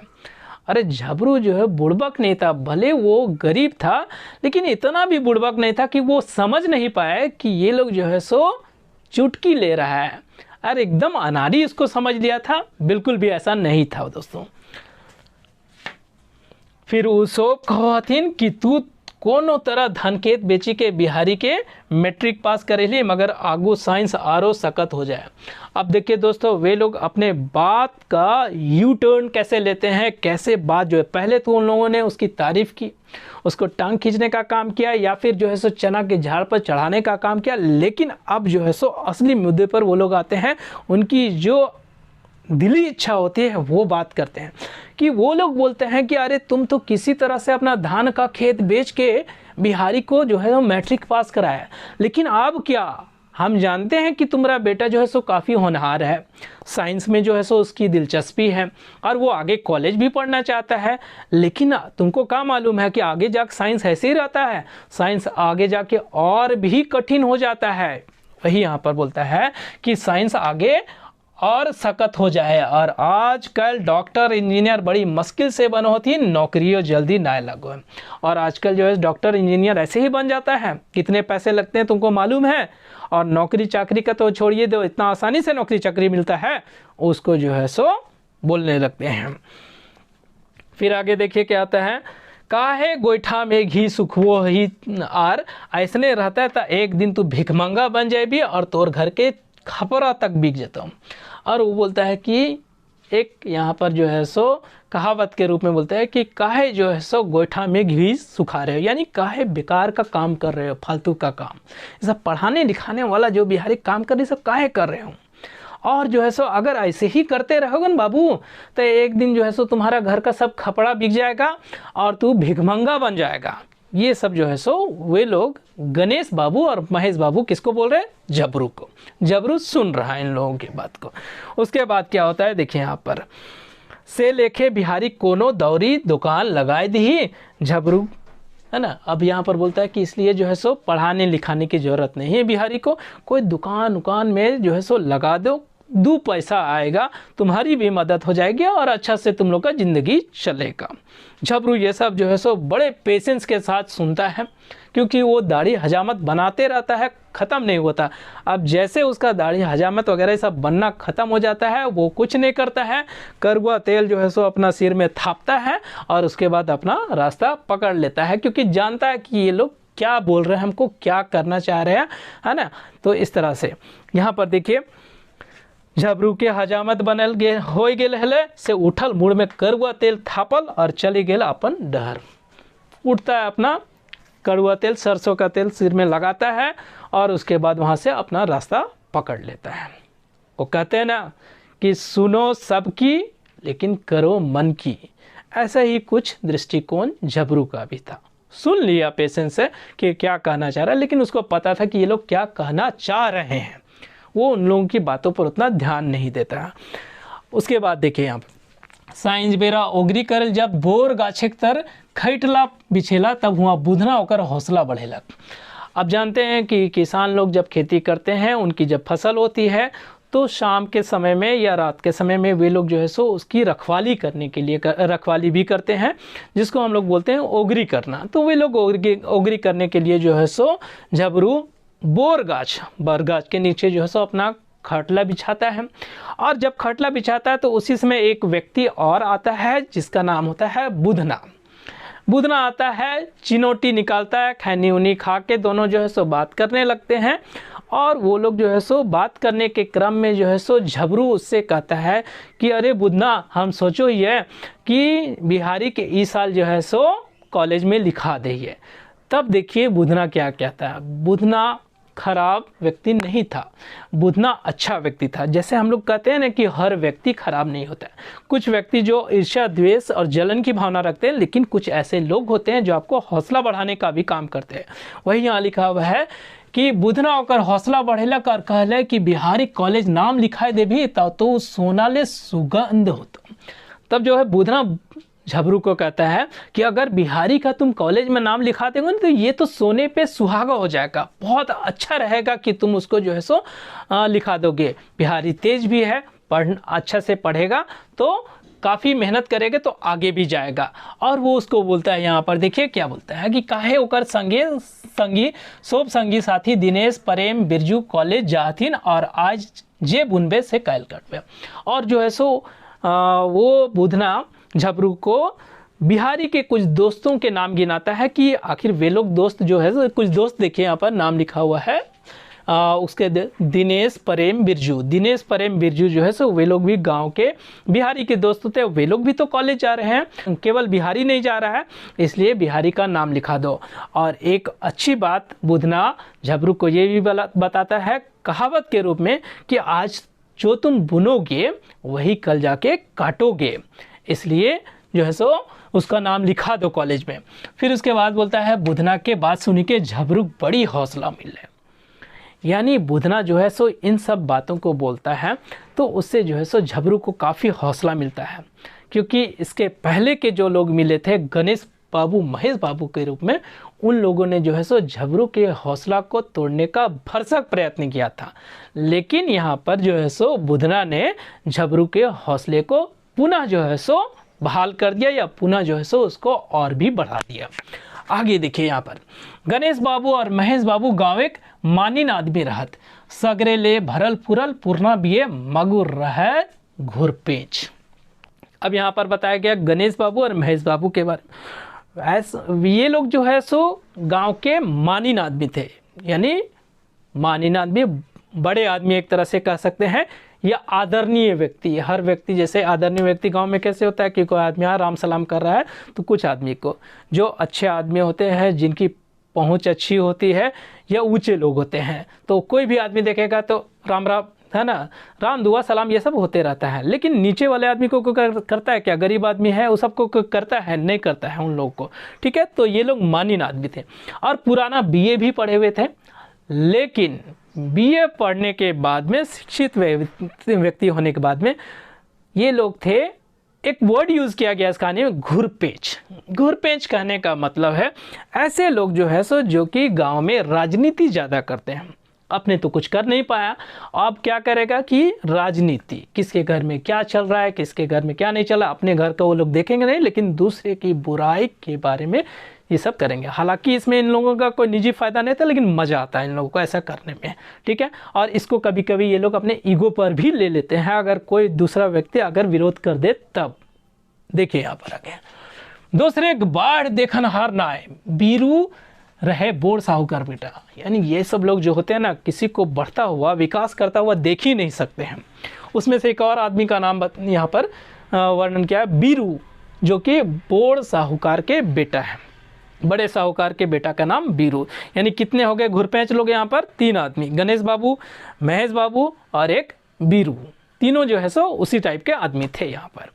अरे झबरू जो है बुड़बक नहीं था, भले वो गरीब था लेकिन इतना भी बुड़बक नहीं था कि वो समझ नहीं पाए कि ये लोग जो है सो चुटकी ले रहा है। अरे एकदम अनाड़ी उसको समझ लिया था, बिल्कुल भी ऐसा नहीं था दोस्तों। फिर उसो कहथिन कि तू कोनो तरह धनखेत बेची के बिहारी के मैट्रिक पास करेली, मगर आगू साइंस आरो सकत हो जाए। अब देखिए दोस्तों, वे लोग अपने बात का यू टर्न कैसे लेते हैं, कैसे बात जो है, पहले तो उन लोगों ने उसकी तारीफ की, उसको टांग खींचने का काम किया, या फिर जो है सो चना के झाड़ पर चढ़ाने का काम किया। लेकिन अब जो है सो असली मुद्दे पर वो लोग आते हैं, उनकी जो दिली इच्छा होती है वो बात करते हैं। कि वो लोग बोलते हैं कि अरे तुम तो किसी तरह से अपना धान का खेत बेच के बिहारी को जो है मैट्रिक पास कराया, लेकिन अब क्या हम जानते हैं कि तुम्हारा बेटा जो है सो काफ़ी होनहार है, साइंस में जो है सो उसकी दिलचस्पी है और वो आगे कॉलेज भी पढ़ना चाहता है, लेकिन तुमको क्या मालूम है कि आगे जाके साइंस ऐसे ही रहता है, साइंस आगे जाके और भी कठिन हो जाता है। वही यहाँ पर बोलता है कि साइंस आगे और सख्त हो जाए और आजकल डॉक्टर इंजीनियर बड़ी मुश्किल से बनो होती, नौकरियों जल्दी ना लगो। और आजकल जो है डॉक्टर इंजीनियर ऐसे ही बन जाता है, कितने पैसे लगते हैं तुमको मालूम है। और नौकरी चाकरी का तो छोड़िए दो, इतना आसानी से नौकरी चाकरी मिलता है, उसको जो है सो बोलने लगते हैं। फिर आगे देखिए क्या आता है, काहे गोईठा में घी सुखवो ही आर, ऐसने रहता है तो एक दिन तू भिखमंगा बन जाएगी और तोर घर के खपरा तक बिक जाता हूँ। और वो बोलता है कि एक यहाँ पर जो है सो कहावत के रूप में बोलता है कि काहे जो है सो गोईठा में घी सुखा रहे हो, यानी काहे बेकार का काम कर रहे हो, फालतू का काम, ये सब पढ़ाने लिखाने वाला जो बिहारी काम कर रहे सब काहे कर रहे हो। और जो है सो अगर ऐसे ही करते रहोगे ना बाबू, तो एक दिन जो है सो तुम्हारा घर का सब खपड़ा बिक जाएगा और तू भिखमंगा बन जाएगा। ये सब जो है सो वे लोग गणेश बाबू और महेश बाबू किसको बोल रहे हैं, जबरू को। जबरू सुन रहा है इन लोगों की बात को। उसके बाद क्या होता है देखिए यहाँ पर, से लेखे बिहारी कोनो दौरी दुकान लगाए दी जबरू, है ना। अब यहाँ पर बोलता है कि इसलिए जो है सो पढ़ाने लिखाने की ज़रूरत नहीं है बिहारी को, कोई दुकान में जो है सो लगा दो, 2 पैसा आएगा, तुम्हारी भी मदद हो जाएगी और अच्छा से तुम लोग का ज़िंदगी चलेगा। झबरू ये सब जो है सो बड़े पेशेंस के साथ सुनता है, क्योंकि वो दाढ़ी हजामत बनाते रहता है, ख़त्म नहीं होता। अब जैसे उसका दाढ़ी हजामत वगैरह सब बनना ख़त्म हो जाता है, वो कुछ नहीं करता है, कड़वा तेल जो है सो अपना सिर में थापता है और उसके बाद अपना रास्ता पकड़ लेता है, क्योंकि जानता है कि ये लोग क्या बोल रहे हैं, हमको क्या करना चाह रहे हैं, है ना। तो इस तरह से यहाँ पर देखिए, झबरू के हजामत बनल गे हो गेल हले से उठल मुड़ में कड़वा तेल थापल और चली गेल अपन डहर। उठता है, अपना कड़वा तेल सरसों का तेल सिर में लगाता है और उसके बाद वहाँ से अपना रास्ता पकड़ लेता है। वो कहते हैं ना कि सुनो सबकी लेकिन करो मन की, ऐसा ही कुछ दृष्टिकोण झबरू का भी था। सुन लिया पेशेंस से कि क्या कहना चाह रहा है, लेकिन उसको पता था कि ये लोग क्या कहना चाह रहे हैं, वो उन लोगों की बातों पर उतना ध्यान नहीं देता। उसके बाद देखिए यहाँ पर, साइंस बेरा ओगरी करल जब बोर गाछेक तर खैटला बिछेला तब हुआ बुधना होकर हौसला बढ़ेला। अब जानते हैं कि किसान लोग जब खेती करते हैं, उनकी जब फसल होती है तो शाम के समय में या रात के समय में वे लोग जो है सो उसकी रखवाली करने के लिए रखवाली भी करते हैं, जिसको हम लोग बोलते हैं ओगरी करना। तो वे लोग ओगरी करने के लिए जो है सो झबरू बोर गाछ बरगाछ के नीचे जो है सो अपना खटला बिछाता है। और जब खटला बिछाता है तो उसी समय एक व्यक्ति और आता है जिसका नाम होता है बुधना। बुधना आता है, चिनोटी निकालता है, खैनी उनी खा के दोनों जो है सो बात करने लगते हैं। और वो लोग जो है सो बात करने के क्रम में जो है सो झबरू उससे कहता है कि अरे बुधना, हम सोचो ये कि बिहारी के इस साल जो है सो कॉलेज में लिखा दे। तब देखिए बुधना क्या कहता है। बुधना खराब व्यक्ति नहीं था, बुधना अच्छा व्यक्ति था। जैसे हम लोग कहते हैं ना कि हर व्यक्ति खराब नहीं होता है, कुछ व्यक्ति जो ईर्ष्या द्वेष और जलन की भावना रखते हैं, लेकिन कुछ ऐसे लोग होते हैं जो आपको हौसला बढ़ाने का भी काम करते हैं। वही यहाँ लिखा हुआ है कि बुधना होकर हौसला बढ़ेलक और कहले कि बिहारी कॉलेज नाम लिखाए दे भी तो सोना ले सुगंध होता। तब जो है बुधना झबरू को कहता है कि अगर बिहारी का तुम कॉलेज में नाम लिखा देंगे तो ये तो सोने पे सुहागा हो जाएगा, बहुत अच्छा रहेगा कि तुम उसको जो है सो लिखा दोगे। बिहारी तेज भी है, अच्छा से पढ़ेगा तो काफ़ी मेहनत करेगा तो आगे भी जाएगा। और वो उसको बोलता है, यहाँ पर देखिए क्या बोलता है कि काहे ओकर संगी सोब संगी साथी दिनेश प्रेम बिरजू कॉलेज जाथिन और आज जे बुनबे से कैल कटबे। और जो है सो वो बुधना झबरू को बिहारी के कुछ दोस्तों के नाम गिनाता है कि आखिर वे लोग दोस्त जो है, कुछ दोस्त देखिए यहाँ पर नाम लिखा हुआ है उसके दिनेश प्रेम बिरजू। दिनेश प्रेम बिरजू जो है सो वे लोग भी गांव के बिहारी के दोस्त होते हैं, वे लोग भी तो कॉलेज जा रहे हैं, केवल बिहारी नहीं जा रहा है, इसलिए बिहारी का नाम लिखा दो। और एक अच्छी बात बुधना झबरू को ये भी बताता है कहावत के रूप में कि आज जो तुम बुनोगे वही कल जाके काटोगे, इसलिए जो है सो उसका नाम लिखा दो कॉलेज में। फिर उसके बाद बोलता है बुधना के बात सुनी के झबरू बड़ी हौसला मिले। यानी बुधना जो है सो इन सब बातों को बोलता है, तो उससे जो है सो झबरू को काफ़ी हौसला मिलता है, क्योंकि इसके पहले के जो लोग मिले थे गणेश बाबू, महेश बाबू के रूप में, उन लोगों ने जो है सो झबरू के हौसला को तोड़ने का भरसक प्रयत्न किया था। लेकिन यहाँ पर जो है सो बुधना ने झबरू के हौसले को पुनः जो है सो बहाल कर दिया, या पुनः जो है सो उसको और भी बढ़ा दिया। आगे देखिए यहाँ पर, गणेश बाबू और महेश बाबू गाँव एक मानिन आदमी रहत, सगरे ले भरल पुरल पूर्णा बिये मगुर रह घुरपेच। अब यहाँ पर बताया गया गणेश बाबू और महेश बाबू के बारे में। ये लोग जो है सो गांव के मानिन आदमी थे, यानी मानिन आदमी, बड़े आदमी एक तरह से कह सकते हैं, या आदरणीय व्यक्ति। हर व्यक्ति जैसे आदरणीय व्यक्ति गांव में कैसे होता है कि कोई आदमी यहाँ राम सलाम कर रहा है, तो कुछ आदमी को जो अच्छे आदमी होते हैं, जिनकी पहुंच अच्छी होती है, या ऊंचे लोग होते हैं, तो कोई भी आदमी देखेगा तो राम राम, है ना, राम दुआ सलाम ये सब होते रहता है। लेकिन नीचे वाले आदमी को करता है क्या? गरीब आदमी है वो सबको करता है? नहीं करता है उन लोगों को। ठीक है, तो ये लोग मानिन आदमी थे और पुराना बीए भी पढ़े हुए थे। लेकिन बीए पढ़ने के बाद में, शिक्षित व्यक्ति होने के बाद में, ये लोग थे, एक वर्ड यूज़ किया गया इस कहानी में, घुरपेच। घुरपेच कहने का मतलब है ऐसे लोग जो है सो जो कि गांव में राजनीति ज़्यादा करते हैं। अपने तो कुछ कर नहीं पाया, अब क्या करेगा कि राजनीति, किसके घर में क्या चल रहा है, किसके घर में क्या नहीं चला, अपने घर का वो लोग देखेंगे नहीं, लेकिन दूसरे की बुराई के बारे में ये सब करेंगे। हालांकि इसमें इन लोगों का कोई निजी फायदा नहीं था, लेकिन मज़ा आता है इन लोगों को ऐसा करने में। ठीक है, और इसको कभी कभी ये लोग अपने ईगो पर भी ले लेते हैं, अगर कोई दूसरा व्यक्ति अगर विरोध कर दे तब। देखिए यहाँ पर आगे, दूसरे बाढ़ देखन हार ना आए, बीरू रहे बोर साहूकार बेटा। यानी ये सब लोग जो होते हैं ना, किसी को बढ़ता हुआ, विकास करता हुआ देख ही नहीं सकते हैं। उसमें से एक और आदमी का नाम यहाँ पर वर्णन किया है, बीरू, जो कि बोर साहूकार के बेटा है। बड़े साहूकार के बेटा का नाम बीरू। यानी कितने हो गए घुरपेंच लोग यहाँ पर? 3 आदमी, गणेश बाबू, महेश बाबू और एक बीरू। तीनों जो है सो उसी टाइप के आदमी थे यहाँ पर।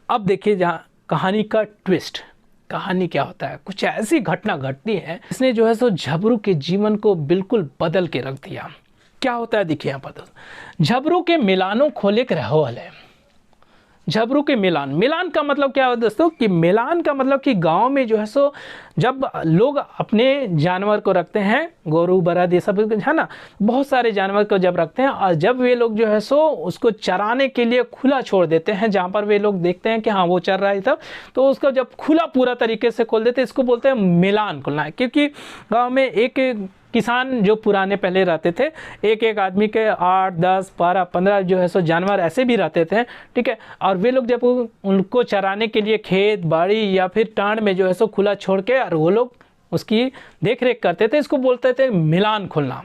अब देखिए जहाँ कहानी का ट्विस्ट, कहानी क्या होता है, कुछ ऐसी घटना घटती है इसने जो है सो झबरू के जीवन को बिल्कुल बदल के रख दिया। क्या होता है देखिए यहाँ पर, झबरू के मिलानों खोले के रहवल है। झबरू के मिलान, मिलान का मतलब क्या है दोस्तों, कि मिलान का मतलब कि गांव में जो है सो जब लोग अपने जानवर को रखते हैं, गोरू बरद ये सब है ना, बहुत सारे जानवर को जब रखते हैं, और जब वे लोग जो है सो उसको चराने के लिए खुला छोड़ देते हैं, जहाँ पर वे लोग देखते हैं कि हाँ वो चर रहा है तब, तो उसको जब खुला पूरा तरीके से खोल देते हैं, इसको बोलते हैं मिलान खोलना है। क्योंकि गाँव में एक किसान जो पुराने पहले रहते थे, एक एक आदमी के 8, 10, 12, 15 जो है सो जानवर ऐसे भी रहते थे। ठीक है, और वे लोग जब उनको चराने के लिए खेत बाड़ी या फिर टांड में जो है सो खुला छोड़ के और वो लोग उसकी देख रेख करते थे, इसको बोलते थे मिलान खोलना।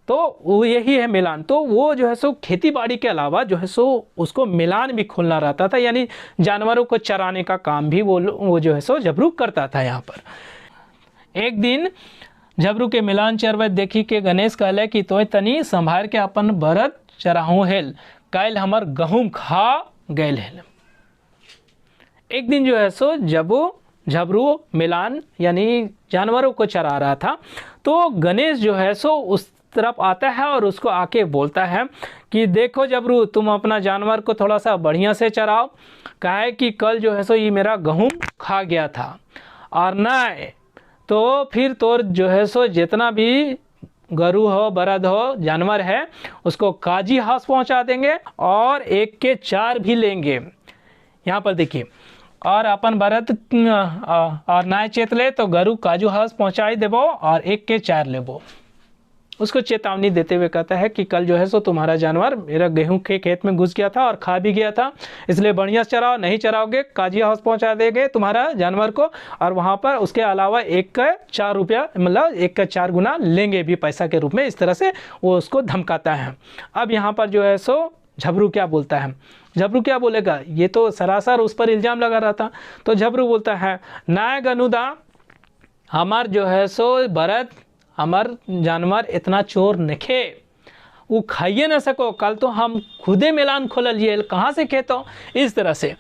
तो वो यही है मिलान। तो वो जो है सो खेती बाड़ी के अलावा जो है सो उसको मिलान भी खोलना रहता था, यानी जानवरों को चराने का काम भी वो जो है सो झबरू करता था। यहाँ पर एक दिन झबरू के मिलान चरवत देखी के गणेश कहले कि तोय तनी संभार के अपन बरद चराहू हेल, काल हमर गहूम खा गैल हेल। एक दिन जो है सो झबरू मिलान यानी जानवरों को चरा रहा था, तो गणेश जो है सो उस तरफ आता है और उसको आके बोलता है कि देखो झबरू, तुम अपना जानवर को थोड़ा सा बढ़िया से चराओ, कहे कि कल जो है सो ये मेरा गहूम खा गया था, और ना तो फिर तो जो है सो जितना भी गरू हो बरद हो जानवर है उसको काजी हाउस पहुंचा देंगे और 1 के 4 भी लेंगे। यहाँ पर देखिए, और अपन बरद और नाय चेत ले तो गरू काजू हाउस पहुंचाई देबो और 1 के 4 लेबो। उसको चेतावनी देते हुए कहता है कि कल जो है सो तुम्हारा जानवर मेरा गेहूं के खेत में घुस गया था और खा भी गया था, इसलिए बढ़िया से चराओ, नहीं चराओगे काजी हाउस पहुंचा देंगे तुम्हारा जानवर को, और वहां पर उसके अलावा 1 का 4 रुपया, मतलब 1 का 4 गुना लेंगे भी पैसा के रूप में। इस तरह से वो उसको धमकाता है। अब यहाँ पर जो है सो झबरू क्या बोलता है, झबरू क्या बोलेगा, ये तो सरासर उस पर इल्ज़ाम लगा रहा था। तो झबरू बोलता है, नाय गनुदा, हमार जो है सो बरद, हमार जानवर इतना चोर नखे, वो खाइए ना सको, कल तो हम खुदे मिलान खोलिए, कहाँ से खेतो। इस तरह से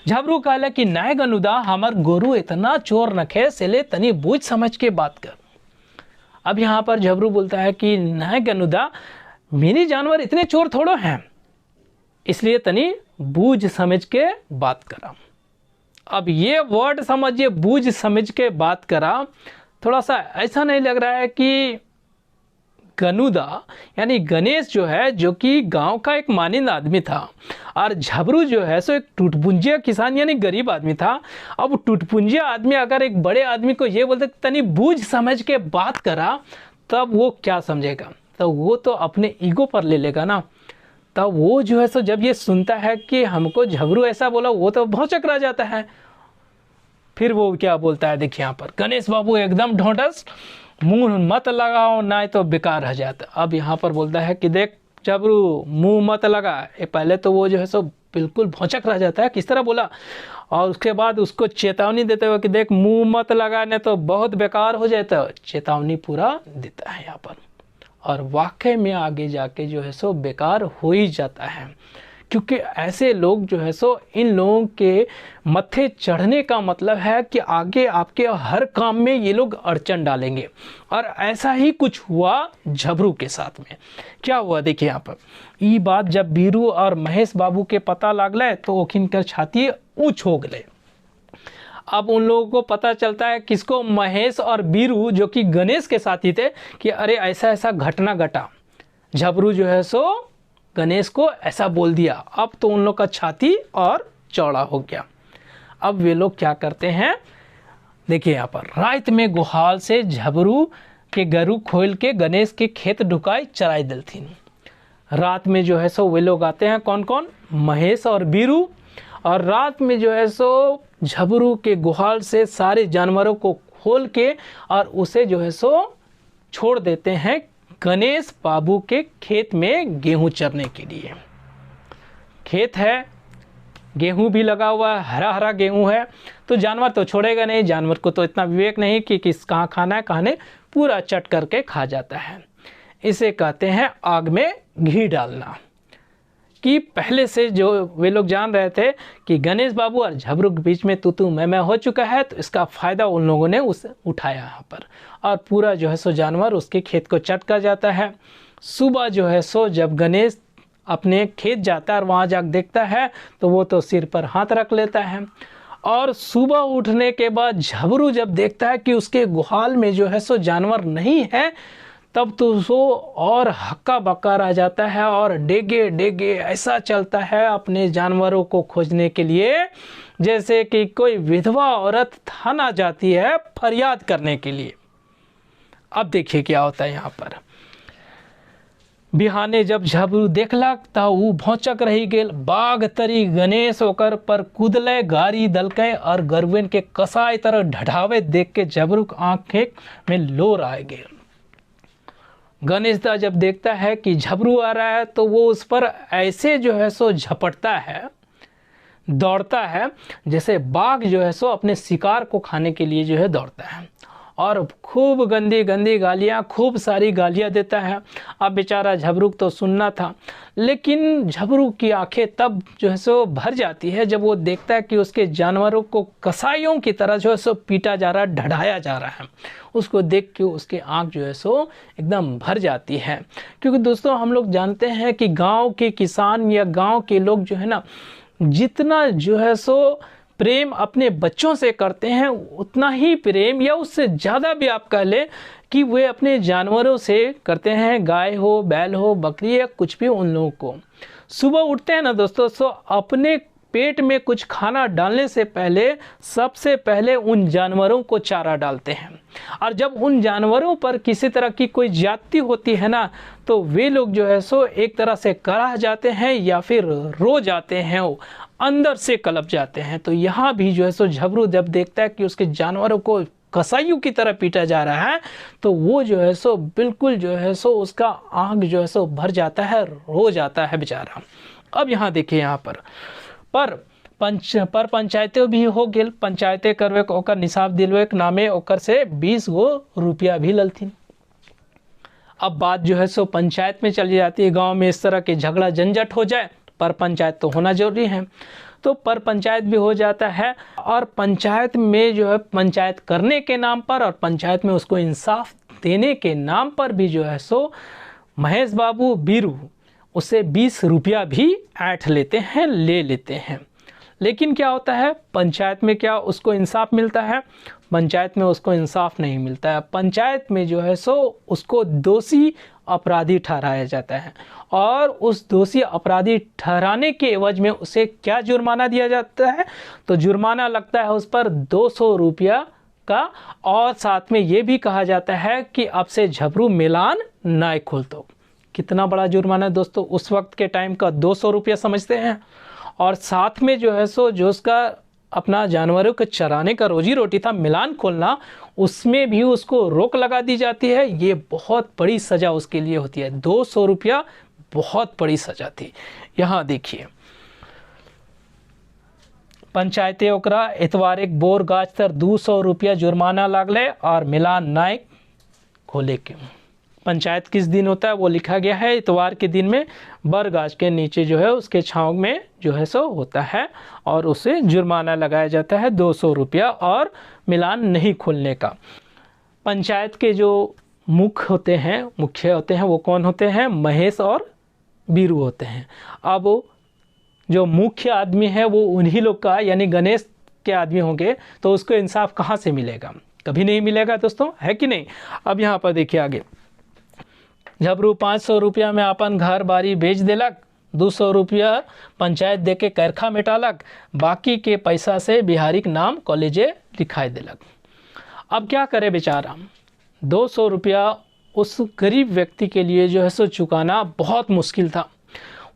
झबरू कहला कि नाय गनुदा, हमार गोरू इतना चोर नखे, से ले तनी बूझ समझ के बात कर। अब यहाँ पर झबरू बोलता है कि नहीं गनुदा, मेरे जानवर इतने चोर थोड़ो हैं, इसलिए तनी बूझ समझ के बात करा। अब ये वर्ड समझिए, बूझ समझ के बात करा, थोड़ा सा ऐसा नहीं लग रहा है कि गनुदा यानी गणेश जो है, जो कि गांव का एक मानिंद आदमी था, और झबरू जो है सो एक टूटपुंजिया किसान यानी गरीब आदमी था। अब टूटपुंजिया आदमी अगर एक बड़े आदमी को ये बोलते तनी बूझ समझ के बात करा, तब वो क्या समझेगा? तो वो तो अपने ईगो पर ले लेगा ना। तब वो जो है सो जब ये सुनता है कि हमको झबरू ऐसा बोला, वो तो भौचक रह जाता है। फिर वो क्या बोलता है, देखिए यहाँ पर गणेश बाबू एकदम ढोंढस, मुंह मत लगाओ ना तो बेकार रह जाता। अब यहाँ पर बोलता है कि देख झबरू, मुंह मत लगा। पहले तो वो जो है सो बिल्कुल भौचक रह जाता है, किस तरह बोला, और उसके बाद उसको चेतावनी देते हुए कि देख मुंह मत लगाने तो बहुत बेकार हो जाता, चेतावनी पूरा देता है यहाँ पर। और वाकई में आगे जाके जो है सो बेकार हो ही जाता है, क्योंकि ऐसे लोग जो है सो, इन लोगों के मत्थे चढ़ने का मतलब है कि आगे आपके हर काम में ये लोग अड़चन डालेंगे। और ऐसा ही कुछ हुआ झबरू के साथ में। क्या हुआ देखिए यहाँ पर, ये बात जब बीरू और महेश बाबू के पता लागले तो ओखिन कर छाती ऊंच हो गए। अब उन लोगों को पता चलता है, किसको? महेश और बीरू जो कि गणेश के साथी थे, कि अरे ऐसा ऐसा घटना घटा, झबरू जो है सो गणेश को ऐसा बोल दिया। अब तो उन लोग का छाती और चौड़ा हो गया। अब वे लोग क्या करते हैं, देखिए यहाँ पर, रात में गुहाल से झबरू के गरू खोल के गणेश के खेत ढुकाई चराई दलथिन। रात में जो है सो वे लोग आते हैं, कौन कौन? महेश और बीरू। और रात में जो है सो झबरू के गुहाल से सारे जानवरों को खोल के और उसे जो है सो छोड़ देते हैं गणेश बाबू के खेत में गेहूं चरने के लिए। खेत है, गेहूं भी लगा हुआ है, हरा हरा गेहूं है, तो जानवर तो छोड़ेगा नहीं। जानवर को तो इतना विवेक नहीं कि किस कहाँ खाना है कहाँ नहीं, पूरा चट करके खा जाता है। इसे कहते हैं आग में घी डालना। कि पहले से जो वे लोग जान रहे थे कि गणेश बाबू और झबरू के बीच में तू मैं हो चुका है, तो इसका फ़ायदा उन लोगों ने उसे उठाया यहाँ पर, और पूरा जो है सो जानवर उसके खेत को चट कर जाता है। सुबह जो है सो जब गणेश अपने खेत जाता है और वहाँ जाकर देखता है, तो वो तो सिर पर हाथ रख लेता है। और सुबह उठने के बाद झबरू जब देखता है कि उसके गुहाल में जो है सो जानवर नहीं है, तब तो वो और हक्का बक्का रह जाता है और डेगे डेगे ऐसा चलता है अपने जानवरों को खोजने के लिए, जैसे कि कोई विधवा औरत थाना जाती है फरियाद करने के लिए। अब देखिए क्या होता है यहाँ पर। बिहाने जब झबरू देखलक त ऊ भौचक रही गेल, बाघ तरी गणेश ओकर पर कूदले, गारी दलके और गरुवन के कसाई तरह ढढ़ावे देख के झबरू की आंख में लोर आ गेल। गणेश दा जब देखता है कि झबरू आ रहा है, तो वो उस पर ऐसे जो है सो झपटता है, दौड़ता है, जैसे बाघ जो है सो अपने शिकार को खाने के लिए जो है दौड़ता है, और खूब गंदी गंदी गालियाँ, खूब सारी गालियाँ देता है। अब बेचारा झबरू तो सुनना था, लेकिन झबरू की आंखें तब जो है सो भर जाती है जब वो देखता है कि उसके जानवरों को कसाईयों की तरह जो है सो पीटा जा रहा, ढढ़ाया जा रहा है। उसको देख के उसकी आंख जो है सो एकदम भर जाती है। क्योंकि दोस्तों हम लोग जानते हैं कि गांव के किसान या गांव के लोग जो है ना, जितना जो है सो प्रेम अपने बच्चों से करते हैं, उतना ही प्रेम या उससे ज़्यादा भी आप कह लें कि वे अपने जानवरों से करते हैं। गाय हो, बैल हो, बकरी या कुछ भी, उन लोगों को सुबह उठते हैं ना दोस्तों, सो अपने पेट में कुछ खाना डालने से पहले सबसे पहले उन जानवरों को चारा डालते हैं। और जब उन जानवरों पर किसी तरह की कोई ज्यादती होती है ना, तो वे लोग जो है सो एक तरह से कराह जाते हैं या फिर रो जाते हैं, अंदर से कलप जाते हैं। तो यहाँ भी जो है सो झबरू जब देखता है कि उसके जानवरों को कसाईयों की तरह पीटा जा रहा है, तो वो जो है सो बिल्कुल जो है सो उसका आंख जो है सो भर जाता है, रो जाता है बेचारा। अब यहाँ देखिए, यहाँ पर पंचायतें भी हो गेल, पंचायतें करवे ओकर निसाब दिलवे के नामे ओकर से 20 गो रुपया भी ललथिन। अब बात जो है सो पंचायत में चली जाती है। गांव में इस तरह के झगड़ा झंझट हो जाए, पर पंचायत तो होना जरूरी है, तो पर पंचायत भी हो जाता है। और पंचायत में जो है, पंचायत करने के नाम पर और पंचायत में उसको इंसाफ देने के नाम पर भी जो है सो महेश बाबू बीरू उसे 20 रुपया भी ऐंठ लेते हैं, ले लेते हैं। लेकिन क्या होता है, पंचायत में क्या उसको इंसाफ मिलता है? पंचायत में उसको इंसाफ नहीं मिलता है। पंचायत में जो है सो उसको दोषी अपराधी ठहराया जाता है, और उस दोषी अपराधी ठहराने के एवज में उसे क्या जुर्माना दिया जाता है? तो जुर्माना लगता है उस पर 200 रुपया का, और साथ में ये भी कहा जाता है कि अब से झबरू मिलान ना खोल दो। कितना बड़ा जुर्माना है दोस्तों, उस वक्त के टाइम का 200 रुपया समझते हैं। और साथ में जो है सो जो उसका अपना जानवरों को चराने का रोजी रोटी था, मिलान खोलना, उसमें भी उसको रोक लगा दी जाती है। ये बहुत बड़ी सज़ा उसके लिए होती है। 200 रुपया बहुत बड़ी सज़ा थी। यहाँ देखिए, पंचायते ओकरा एतवारेक बोर गाछ तर 200 रुपया जुर्माना लागले और मिलान नाय खोले के। पंचायत किस दिन होता है वो लिखा गया है, इतवार के दिन में बर गाछ के नीचे जो है उसके छांव में जो है सो होता है, और उसे जुर्माना लगाया जाता है 200 रुपया और मिलान नहीं खोलने का। पंचायत के जो मुख्य होते हैं वो कौन होते हैं? महेश और बीरू होते हैं। अब जो मुख्य आदमी है वो उन्हीं लोग का, यानी गणेश के आदमी होंगे, तो उसको इंसाफ कहाँ से मिलेगा? कभी नहीं मिलेगा दोस्तों, है कि नहीं? अब यहाँ पर देखिए आगे, झबरू 500 रुपया में अपन घर बारी बेच देलक, 200 रुपया पंचायत दे के करखा मिटालक, बाकी के पैसा से बिहारी के नाम कॉलेजे लिखाई देलक। अब क्या करे बेचारा, 200 रुपया उस गरीब व्यक्ति के लिए जो है सो चुकाना बहुत मुश्किल था।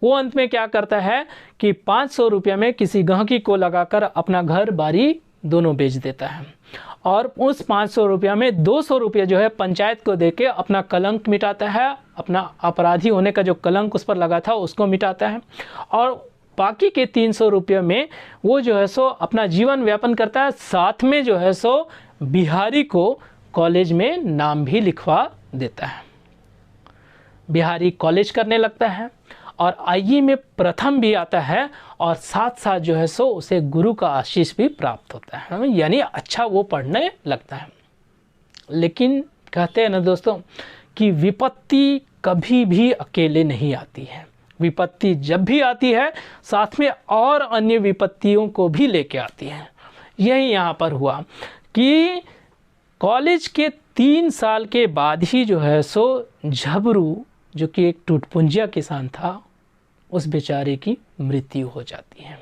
वो अंत में क्या करता है कि 500 रुपया में किसी गहकी को लगाकर अपना घर बारी दोनों बेच देता है, और उस 500 रुपया में 200 रुपया जो है पंचायत को देके अपना कलंक मिटाता है, अपना अपराधी होने का जो कलंक उस पर लगा था उसको मिटाता है, और बाकी के 300 रुपये में वो जो है सो अपना जीवन व्यापन करता है। साथ में जो है सो बिहारी को कॉलेज में नाम भी लिखवा देता है। बिहारी कॉलेज करने लगता है और आईए में प्रथम भी आता है, और साथ साथ जो है सो उसे गुरु का आशीष भी प्राप्त होता है, यानी अच्छा वो पढ़ने लगता है। लेकिन कहते हैं ना दोस्तों कि विपत्ति कभी भी अकेले नहीं आती है। विपत्ति जब भी आती है साथ में और अन्य विपत्तियों को भी लेके आती है। यही यहाँ पर हुआ कि कॉलेज के 3 साल के बाद ही जो है सो झबरू, जो कि एक टूटपुंजिया किसान था, उस बेचारे की मृत्यु हो जाती है।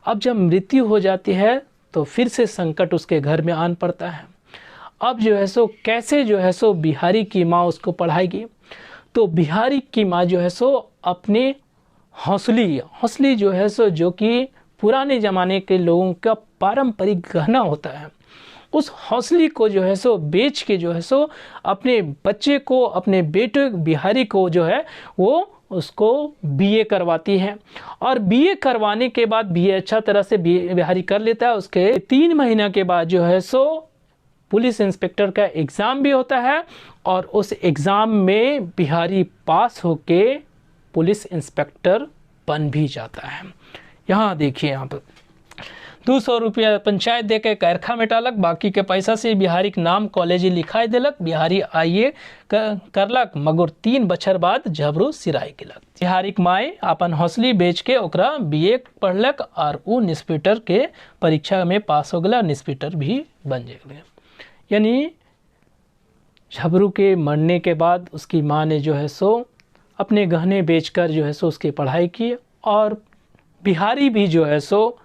अब जब मृत्यु हो जाती है तो फिर से संकट उसके घर में आन पड़ता है। अब जो है सो कैसे जो है सो बिहारी की माँ उसको पढ़ाएगी? तो बिहारी की माँ जो है सो अपने हौसली जो है सो, जो कि पुराने ज़माने के लोगों का पारंपरिक गहना होता है, उस हौसली को जो है सो बेच के जो है सो अपने बच्चे को, अपने बेटे बिहारी को जो है वो उसको बीए करवाती है। और बीए करवाने के बाद बीए अच्छा तरह से बिहारी कर लेता है। उसके 3 महीना के बाद जो है सो पुलिस इंस्पेक्टर का एग्ज़ाम भी होता है, और उस एग्ज़ाम में बिहारी पास होके पुलिस इंस्पेक्टर बन भी जाता है। यहाँ देखिए, यहाँ पर 200 रुपया पंचायत दे के करखा मिटालक, बाकी के पैसा से बिहारी के नाम कॉलेज लिखाई देलक। बिहारी आइए करलक, मगर 3 बछर बाद झबरू सिराई गेलक। बिहारी के माए अपन हौसली बेच के ओकरा बीए पढ़लक, और वो इंस्पेक्टर के परीक्षा में पास हो गया, इंस्पेक्टर भी बन गया। यानी झबरू के मरने के बाद उसकी माँ ने जो है सो अपने गहने बेचकर जो है सो उसकी पढ़ाई की, और बिहारी भी जो है सो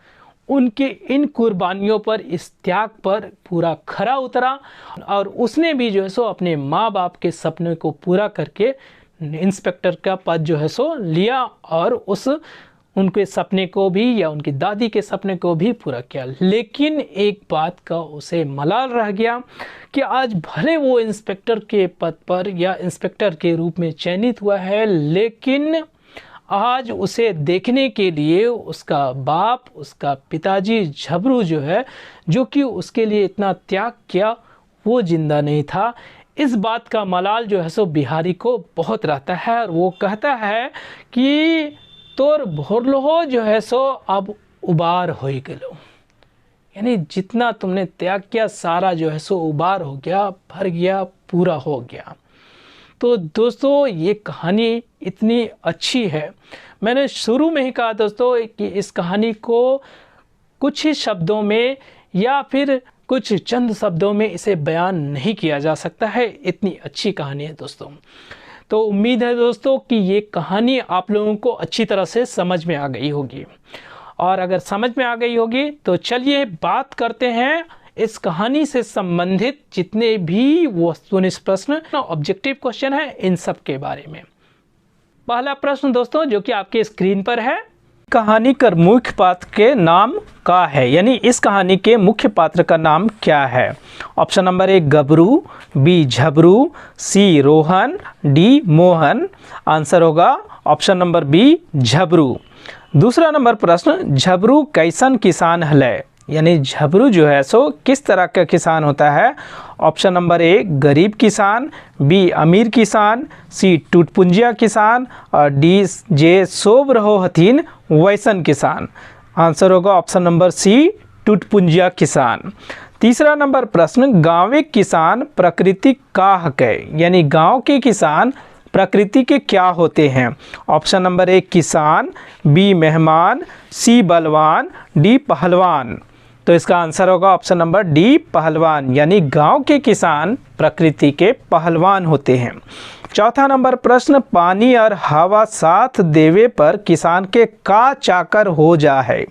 उनके इन कुर्बानियों पर, इस त्याग पर पूरा खरा उतरा, और उसने भी जो है सो अपने माँ बाप के सपने को पूरा करके इंस्पेक्टर का पद जो है सो लिया, और उस उनके सपने को भी, या उनकी दादी के सपने को भी पूरा किया। लेकिन एक बात का उसे मलाल रह गया कि आज भले वो इंस्पेक्टर के पद पर या इंस्पेक्टर के रूप में चयनित हुआ है, लेकिन आज उसे देखने के लिए उसका बाप, उसका पिताजी झबरू जो है, जो कि उसके लिए इतना त्याग किया, वो जिंदा नहीं था। इस बात का मलाल जो है सो बिहारी को बहुत रहता है, और वो कहता है कि तोर भोरलोहो जो है सो अब उबार हो गेलो, यानी जितना तुमने त्याग किया सारा जो है सो उबार हो गया, भर गया, पूरा हो गया। तो दोस्तों ये कहानी इतनी अच्छी है, मैंने शुरू में ही कहा दोस्तों कि इस कहानी को कुछ ही शब्दों में या फिर कुछ चंद शब्दों में इसे बयान नहीं किया जा सकता है, इतनी अच्छी कहानी है दोस्तों। तो उम्मीद है दोस्तों कि ये कहानी आप लोगों को अच्छी तरह से समझ में आ गई होगी, और अगर समझ में आ गई होगी तो चलिए बात करते हैं इस कहानी से संबंधित जितने भी वस्तुनिष्ठ प्रश्न ऑब्जेक्टिव क्वेश्चन है इन सब के बारे में। पहला प्रश्न दोस्तों जो कि आपके स्क्रीन पर है, कहानी का मुख्य पात्र के नाम का है, यानी इस कहानी के मुख्य पात्र का नाम क्या है। ऑप्शन नंबर 1 गबरू, B Jhabru, C Rohan, D Mohan. Answer होगा ऑप्शन नंबर बी झबरू। दूसरा नंबर प्रश्न, झबरू कैसन किसान हलै, यानी झबरू जो है सो किस तरह का किसान होता है। ऑप्शन नंबर 1 गरीब किसान, बी अमीर किसान, सी टूटपुंजिया किसान और डी जे सोब रहो हथिन वैसन किसान। आंसर होगा ऑप्शन नंबर सी टूटपुंजिया किसान। तीसरा नंबर प्रश्न, गाँव किसान प्रकृति का हकै, यानी गांव के किसान प्रकृति के क्या होते हैं। ऑप्शन नंबर 1 किसान, बी मेहमान, सी बलवान, डी पहलवान। तो इसका आंसर होगा ऑप्शन नंबर डी पहलवान, यानी गांव के किसान प्रकृति के पहलवान होते हैं। चौथा नंबर प्रश्न, पानी और हवा साथ देवे पर किसान के का चाकर हो जा है,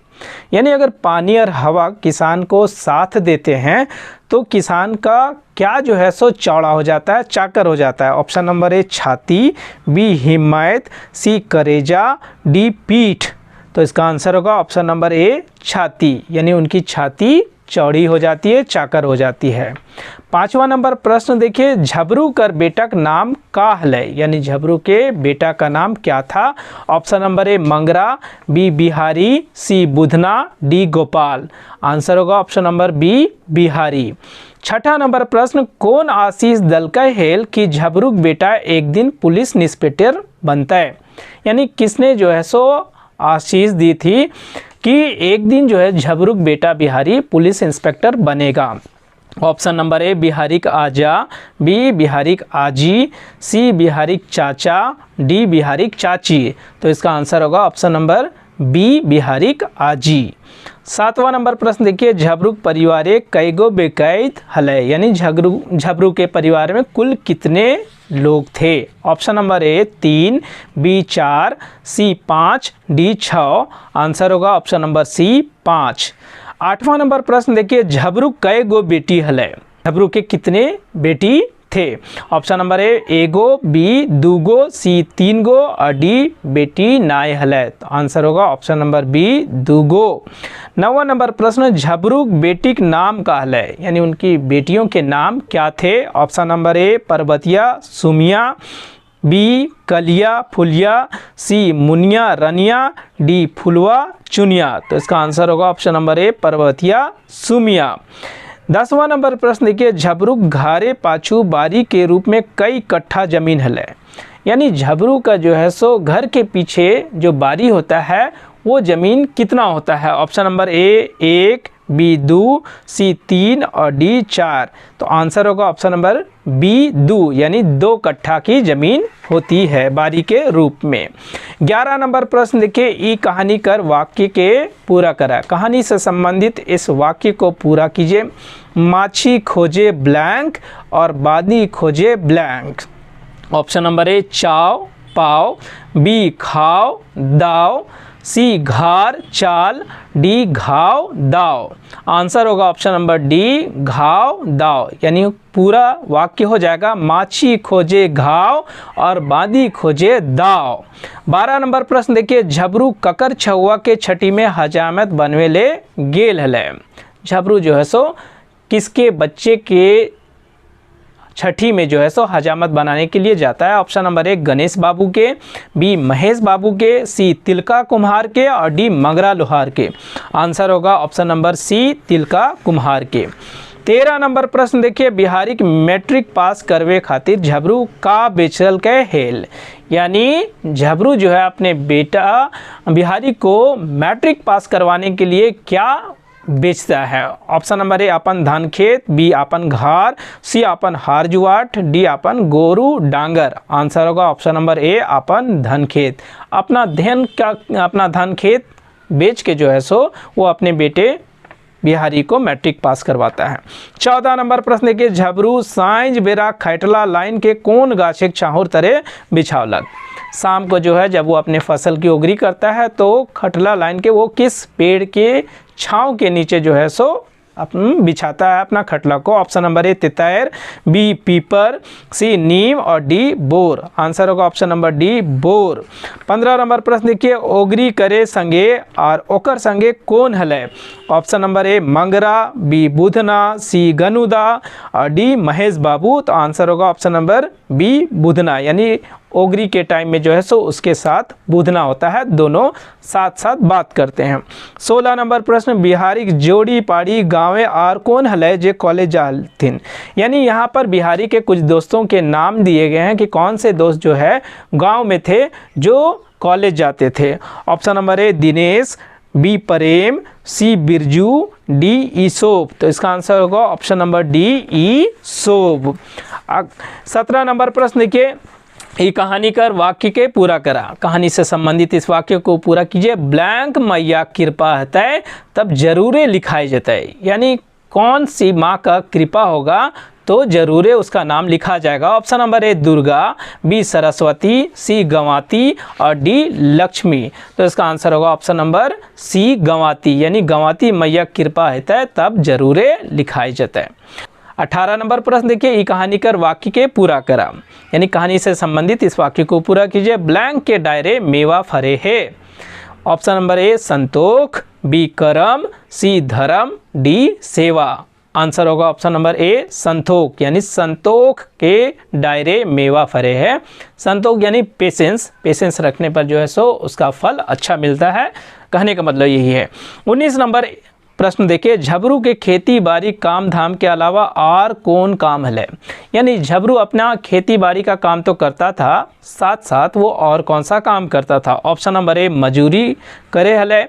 यानी अगर पानी और हवा किसान को साथ देते हैं तो किसान का क्या जो है सो चौड़ा हो जाता है, चाकर हो जाता है। ऑप्शन नंबर 1 छाती, बी हिम्मत, सी करेजा, डी पीठ। तो इसका आंसर होगा ऑप्शन नंबर ए छाती, यानी उनकी छाती चौड़ी हो जाती है, चाकर हो जाती है। पांचवा नंबर प्रश्न देखिए, झबरू कर बेटा का नाम का हलै, यानी झबरू के बेटा का नाम क्या था। ऑप्शन नंबर 1 मंगरा, बी बिहारी, सी बुधना, डी गोपाल। आंसर होगा ऑप्शन नंबर बी बिहारी। छठा नंबर प्रश्न, कौन आशीष दलकै हेल कि झबरू बेटा एक दिन पुलिस इंस्पेक्टर बनता है, यानी किसने जो है सो आशीष दी थी कि एक दिन जो है झबरू बेटा बिहारी पुलिस इंस्पेक्टर बनेगा। ऑप्शन नंबर 1 बिहारी का आजा, बी बिहारी का आजी, सी बिहारी का चाचा, डी बिहारी का चाची। तो इसका आंसर होगा ऑप्शन नंबर बी बिहारी का आजी। सातवां नंबर प्रश्न देखिए, झबरू परिवार कई गो बेकैद हलै, यानी झबरू के परिवार में कुल कितने लोग थे। ऑप्शन नंबर 1 3, बी 4, सी 5, डी 6। आंसर होगा ऑप्शन नंबर सी 5। आठवां नंबर प्रश्न देखिए, झबरू कई गो बेटी हलै, झबरू के कितने बेटी थे। ऑप्शन नंबर 1 एगो, बी दूगो, सी 3 गो और डी बेटी नाय हलै। तो आंसर होगा ऑप्शन नंबर बी दूगो। नौवां नंबर प्रश्न, झबरू बेटी का नाम का हलै, यानी उनकी बेटियों के नाम क्या थे। ऑप्शन नंबर 1 पर्वतिया सुमिया, बी कलिया फुलिया, सी मुनिया रनिया, डी फुलवा चुनिया। तो इसका आंसर होगा ऑप्शन नंबर 1 पर्वतिया सुमिया। 10वां नंबर प्रश्न देखिए, झबरू घारे पाछू बारी के रूप में कई कट्ठा जमीन हलै, यानी झबरू का जो है सो घर के पीछे जो बारी होता है वो ज़मीन कितना होता है। ऑप्शन नंबर ए 1, बी 2, सी 3 और डी 4। तो आंसर होगा ऑप्शन नंबर बी 2, यानी 2 कट्ठा की ज़मीन होती है बारी के रूप में। 11 नंबर प्रश्न देखिए, ई कहानी कर वाक्य के पूरा करा, कहानी से संबंधित इस वाक्य को पूरा कीजिए। माछी खोजे ब्लैंक और बादी खोजे ब्लैंक। ऑप्शन नंबर ए चाव पाव, बी खाओ दाव, सी घार चाल, डी घाव दाव। आंसर होगा ऑप्शन नंबर डी घाव दाव, यानी पूरा वाक्य हो जाएगा माछी खोजे घाव और बादी खोजे दाव। 12 नंबर प्रश्न देखिए, झबरू ककर छुआ के छठी में हजामत बनवे ले गेल हलै, झबरू जो है सो किसके बच्चे के छठी में जो है सो हजामत बनाने के लिए जाता है। ऑप्शन नंबर 1 गणेश बाबू के, बी महेश बाबू के, सी तिलका कुम्हार के और डी मगरा लोहार के। आंसर होगा ऑप्शन नंबर सी तिलका कुम्हार के। 13 नंबर प्रश्न देखिए, बिहारी की मैट्रिक पास करवे खातिर झबरू का बेचल के हेल, यानी झबरू जो है अपने बेटा बिहारी को मैट्रिक पास करवाने के लिए क्या बेचता है? ऑप्शन नंबर ए अपन धन खेत, बी अपन घर, सी अपन हार जुआट, डी अपन गोरू डांगर। आंसर होगा ऑप्शन नंबर ए अपन धन खेत। अपना धन खेत बेच के जो है सो वो अपने बेटे बिहारी को मैट्रिक पास करवाता है। 14 नंबर प्रश्न के झबरू साइंज बेरा खैटला लाइन के कौन गाछे छाहुर तरे बिछावलक? शाम को जो है जब वो अपने फसल की ओगरी करता है तो खटला लाइन के वो किस पेड़ के छांव के नीचे जो है सो बिछाता है अपना खटला को? ऑप्शन नंबर ए तितैर, बी पीपर, सी नीम और डी बोर। आंसर होगा option number D bore. 15 number प्रश्न देखिए ओगरी करे संगे और ओकर संगे कौन हले? Option number A Mangra, B Budhna, C Ganuda और डी महेश बाबू। तो आंसर होगा ऑप्शन नंबर बी बुधना, यानी ओगरी के टाइम में जो है सो उसके साथ बुधना होता है, दोनों साथ साथ बात करते हैं। 16 नंबर प्रश्न बिहारी जोड़ी पाड़ी गाँवे और कौन हले जे कॉलेज जाथिन? यानी यहाँ पर बिहारी के कुछ दोस्तों के नाम दिए गए हैं कि कौन से दोस्त जो है गाँव में थे जो कॉलेज जाते थे। Option number A Dinesh, B Prem, C Birju, D Aesop. तो इसका आंसर होगा option number D Aesop. 17 number प्रश्न देखिए ये कहानी कर वाक्य के पूरा करा। कहानी से संबंधित इस वाक्य को पूरा कीजिए। ब्लैंक मैया कृपा है तब जरूरे लिखाई जतै, यानी कौन सी माँ का कृपा होगा तो जरूरे उसका नाम लिखा जाएगा। Option number A Durga, B Saraswati, C Ganwati और डी लक्ष्मी। तो इसका आंसर होगा ऑप्शन नंबर सी गंवाती, यानी गंवाती मैया कृपा है तब जरूरे लिखाई जतै। 18 नंबर प्रश्न देखिए ये कहानी कर वाक्य के पूरा करा, यानी कहानी से संबंधित इस वाक्य को पूरा कीजिए। ब्लैंक के डायरे मेवा फरे है। ऑप्शन नंबर ए संतोख, बी करम, सी धर्म, डी सेवा। आंसर होगा ऑप्शन नंबर ए संतोख, यानी संतोख के डायरे मेवा फरे है। संतोख यानी पेशेंस रखने पर जो है सो उसका फल अच्छा मिलता है, कहने का मतलब यही है। 19 नंबर प्रश्न देखिए झबरू के खेती बाड़ी काम धाम के अलावा और कौन काम है? यानी झबरू अपना खेती बाड़ी का काम तो करता था, साथ साथ वो और कौन सा काम करता था? ऑप्शन नंबर ए मजूरी करे हले,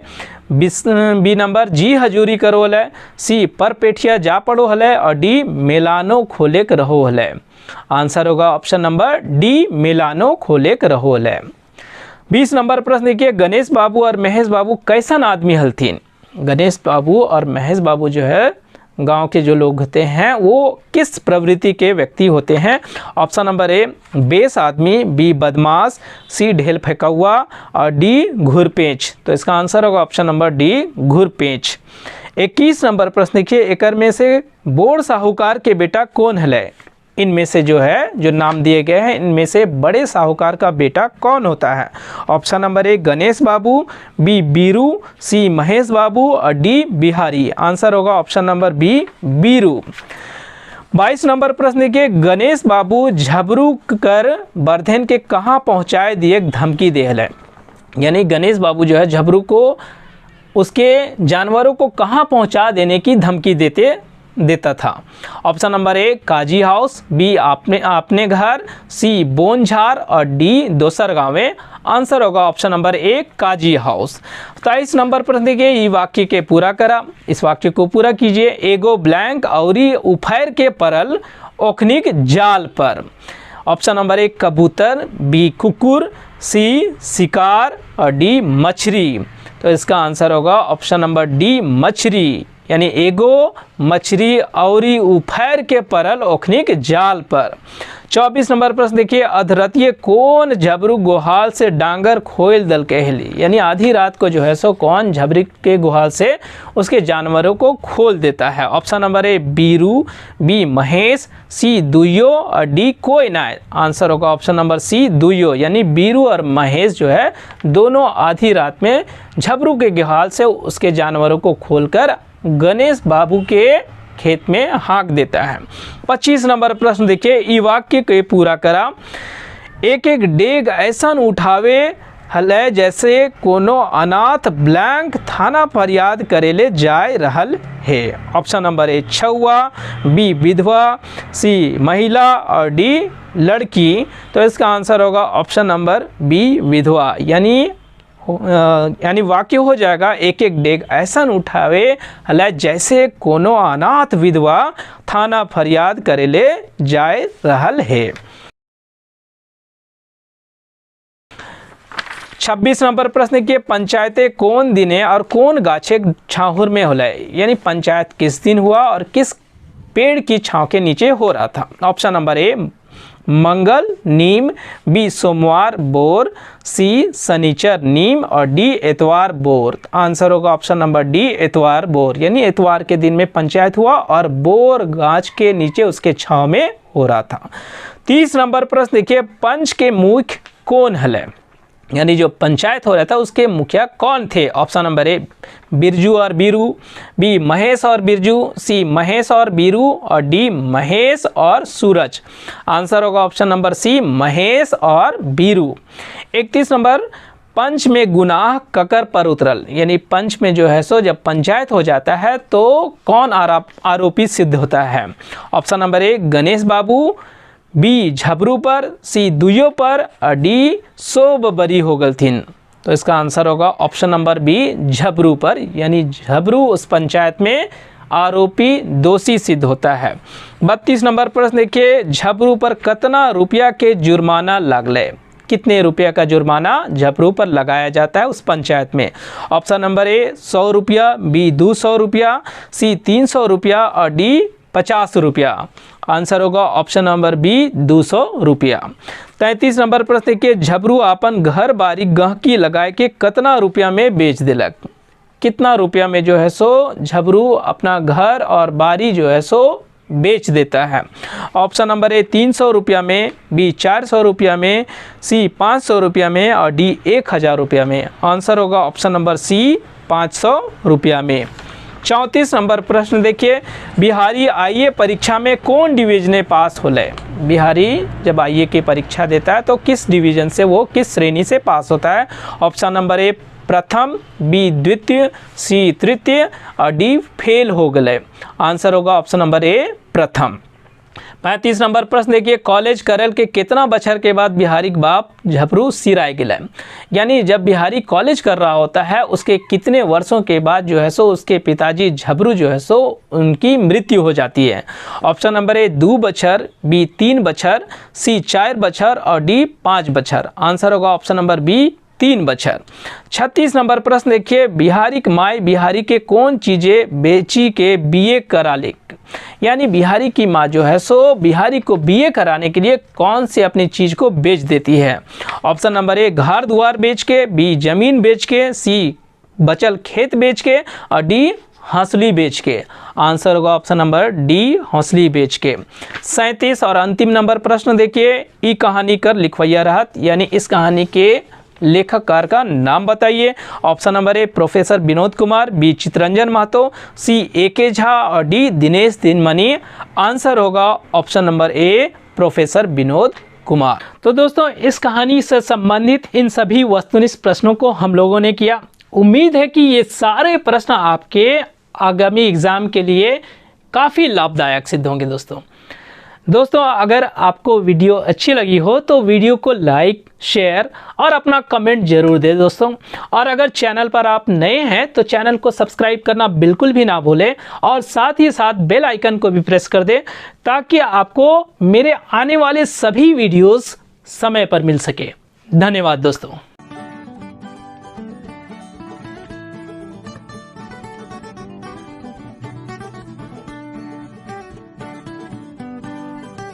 बी नंबर जी हजूरी करो हले, सी पर पेठिया जा पड़ो हले और डी मेलानो खोले के रहो हले। आंसर होगा ऑप्शन नंबर डी मेलानो खोले के रहो हले। 20 नंबर प्रश्न देखिए गणेश बाबू और महेश बाबू कैसन आदमी हलथिन? गणेश बाबू और महेश बाबू जो है गांव के जो लोग होते हैं वो किस प्रवृत्ति के व्यक्ति होते हैं? ऑप्शन नंबर ए बेस आदमी, बी बदमाश, सी ढेल फेंकौआ और डी घुरपेंच। तो इसका आंसर होगा ऑप्शन नंबर डी घुरपेंच। 21 नंबर प्रश्न देखिए एकर में से बोर साहूकार के बेटा कौन है? इनमें से जो है जो नाम दिए गए हैं इनमें से बड़े साहूकार का बेटा कौन होता है? Option number A Ganesh Babu, B Biru, C Mahesh Babu और डी बिहारी। आंसर होगा option number B Biru. 22 number प्रश्न देखिए गणेश बाबू झबरू कर बर्धन के कहाँ पहुँचाए दिए धमकी दे हले? यानी गणेश बाबू जो है झबरू को उसके जानवरों को कहाँ पहुँचा देने की धमकी देता था? ऑप्शन नंबर ए काजी हाउस, बी आपने घर, सी बोनझार और डी दोसर गाँवे। आंसर होगा ऑप्शन नंबर ए काजी हाउस। 23 नंबर प्रश्न देखिए ये वाक्य के पूरा करा। इस वाक्य को पूरा कीजिए। एगो ब्लैंक औरी उफैर के परल ओखनिक जाल पर। ऑप्शन नंबर ए कबूतर, बी कुकुर, सी शिकार और डी मछली। तो इसका आंसर होगा ऑप्शन नंबर डी मछली, यानी एगो मछली औरी उफैर के परल ओखनिक जाल पर। 24 नंबर प्रश्न देखिए अधरतिये कौन झबरू गुहाल से डांगर खोल दल कहली? यानी आधी रात को जो है सो कौन झबरी के गुहाल से उसके जानवरों को खोल देता है? Option number A Biru, B Mahesh, C Duyo और डी कोई ना। आंसर होगा ऑप्शन नंबर सी दुयो, यानी बीरू और महेश जो है दोनों आधी रात में झबरू के गुहाल से उसके जानवरों को खोलकर गणेश बाबू के खेत में हाँक देता है। 25 नंबर प्रश्न देखिए ई वाक्य के पूरा करा। एक एक डेग ऐसा उठावे हले जैसे कोनो अनाथ ब्लैंक थाना फरियाद करेले जाए रहल है। ऑप्शन नंबर ए छुआ, बी विधवा, सी महिला और डी लड़की। तो इसका आंसर होगा ऑप्शन नंबर बी विधवा, यानी यानी वाक्य हो जाएगा एक एक डेग ऐसन उठावे हला जैसे कोनो अनाथ विधवा थाना फरियाद करे ले जाए रहल है। 26 नंबर प्रश्न के पंचायतें कौन दिने और कौन गाछे छाहुर में होला, यानी पंचायत किस दिन हुआ और किस पेड़ की छांव के नीचे हो रहा था। ऑप्शन नंबर ए मंगल नीम, बी सोमवार बोर, सी शनिचर नीम और डी एतवार बोर। आंसर होगा ऑप्शन नंबर डी एतवार बोर, यानी एतवार के दिन में पंचायत हुआ और बोर गाछ के नीचे उसके छांव में हो रहा था। 30 नंबर प्रश्न देखिए पंच के मुख्य कौन हले, यानी जो पंचायत हो रहा था उसके मुखिया कौन थे। ऑप्शन नंबर ए बिरजू और बीरू, बी महेश और बिरजू, सी महेश और बीरू और डी महेश और सूरज। आंसर होगा ऑप्शन नंबर सी महेश और बीरू। 31 नंबर पंच में गुनाह ककर पर उतरल, यानी पंच में जो है सो जब पंचायत हो जाता है तो कौन आरोपी सिद्ध होता है। Option number A Ganesh Babu, B Jhabru पर, सी दुइयों पर और डी सोब बरी हो गलथिन। तो इसका आंसर होगा ऑप्शन नंबर बी झबरू पर, यानी झबरू उस पंचायत में आरोपी दोषी सिद्ध होता है। 32 नंबर प्रश्न देखिए झबरू पर कितना रुपया के जुर्माना लागले, कितने रुपया का जुर्माना झबरू पर लगाया जाता है उस पंचायत में। ऑप्शन नंबर ए 100 रुपया, बी 200 रुपया, सी 300 रुपया और डी 50 रुपया। आंसर होगा ऑप्शन नंबर बी 200 रुपया। 33 नंबर प्रश्न के झबरू अपन घर बारी गहकी लगाए के कितना रुपया में बेच दिलक, कितना रुपया में जो है सो झबरू अपना घर और बारी जो है सो बेच देता है। ऑप्शन नंबर ए 300 रुपया में, बी 400 रुपया में, सी 500 रुपया में और डी 1000 रुपया में। आंसर होगा ऑप्शन नंबर सी 500 रुपया में। 34 नंबर प्रश्न देखिए बिहारी आईए परीक्षा में कौन डिवीजन पास होले, बिहारी जब आईए की परीक्षा देता है तो किस डिवीजन से वो किस श्रेणी से पास होता है। ऑप्शन नंबर ए प्रथम, बी द्वितीय, सी तृतीय और डी फेल हो गए। आंसर होगा ऑप्शन नंबर ए प्रथम। 35 नंबर प्रश्न देखिए कॉलेज करल के कितना बछर के बाद बिहारी के बाप झबरू सिराय गिला, यानी जब बिहारी कॉलेज कर रहा होता है उसके कितने वर्षों के बाद जो है सो उसके पिताजी झबरू जो है सो उनकी मृत्यु हो जाती है। ऑप्शन नंबर ए 2 बछर, बी 3 बछर, सी 4 बछर और डी 5 बछर। आंसर होगा ऑप्शन नंबर बी 3 बछर। 36 नंबर प्रश्न देखिए बिहारी की माई बिहारी के कौन चीज़ें बेची के बीए करा ले, यानी बिहारी की माँ जो है सो बिहारी को बीए कराने के लिए कौन से अपनी चीज़ को बेच देती है। ऑप्शन नंबर ए घर द्वार बेच के, बी जमीन बेच के, सी बचल खेत बेच के और डी हंसली बेच के। आंसर होगा ऑप्शन नंबर डी हंसली बेच के। 37 और अंतिम नंबर प्रश्न देखिए ई कहानी कर लिखवैया रहत, यानी इस कहानी के लेखककार का नाम बताइए। Option number A professor Vinod Kumar, B Chittaranjan Mahato, C A K. Jha और डी दिनेश दिनमणि। आंसर होगा option number A professor Vinod Kumar. तो दोस्तों इस कहानी से संबंधित इन सभी वस्तुनिष्ठ प्रश्नों को हम लोगों ने किया। उम्मीद है कि ये सारे प्रश्न आपके आगामी एग्जाम के लिए काफ़ी लाभदायक सिद्ध होंगे। दोस्तों अगर आपको वीडियो अच्छी लगी हो तो वीडियो को लाइक, शेयर और अपना कमेंट जरूर दें दोस्तों। और अगर चैनल पर आप नए हैं तो चैनल को सब्सक्राइब करना बिल्कुल भी ना भूलें और साथ ही साथ बेल आइकन को भी प्रेस कर दें ताकि आपको मेरे आने वाले सभी वीडियोस समय पर मिल सके। धन्यवाद दोस्तों।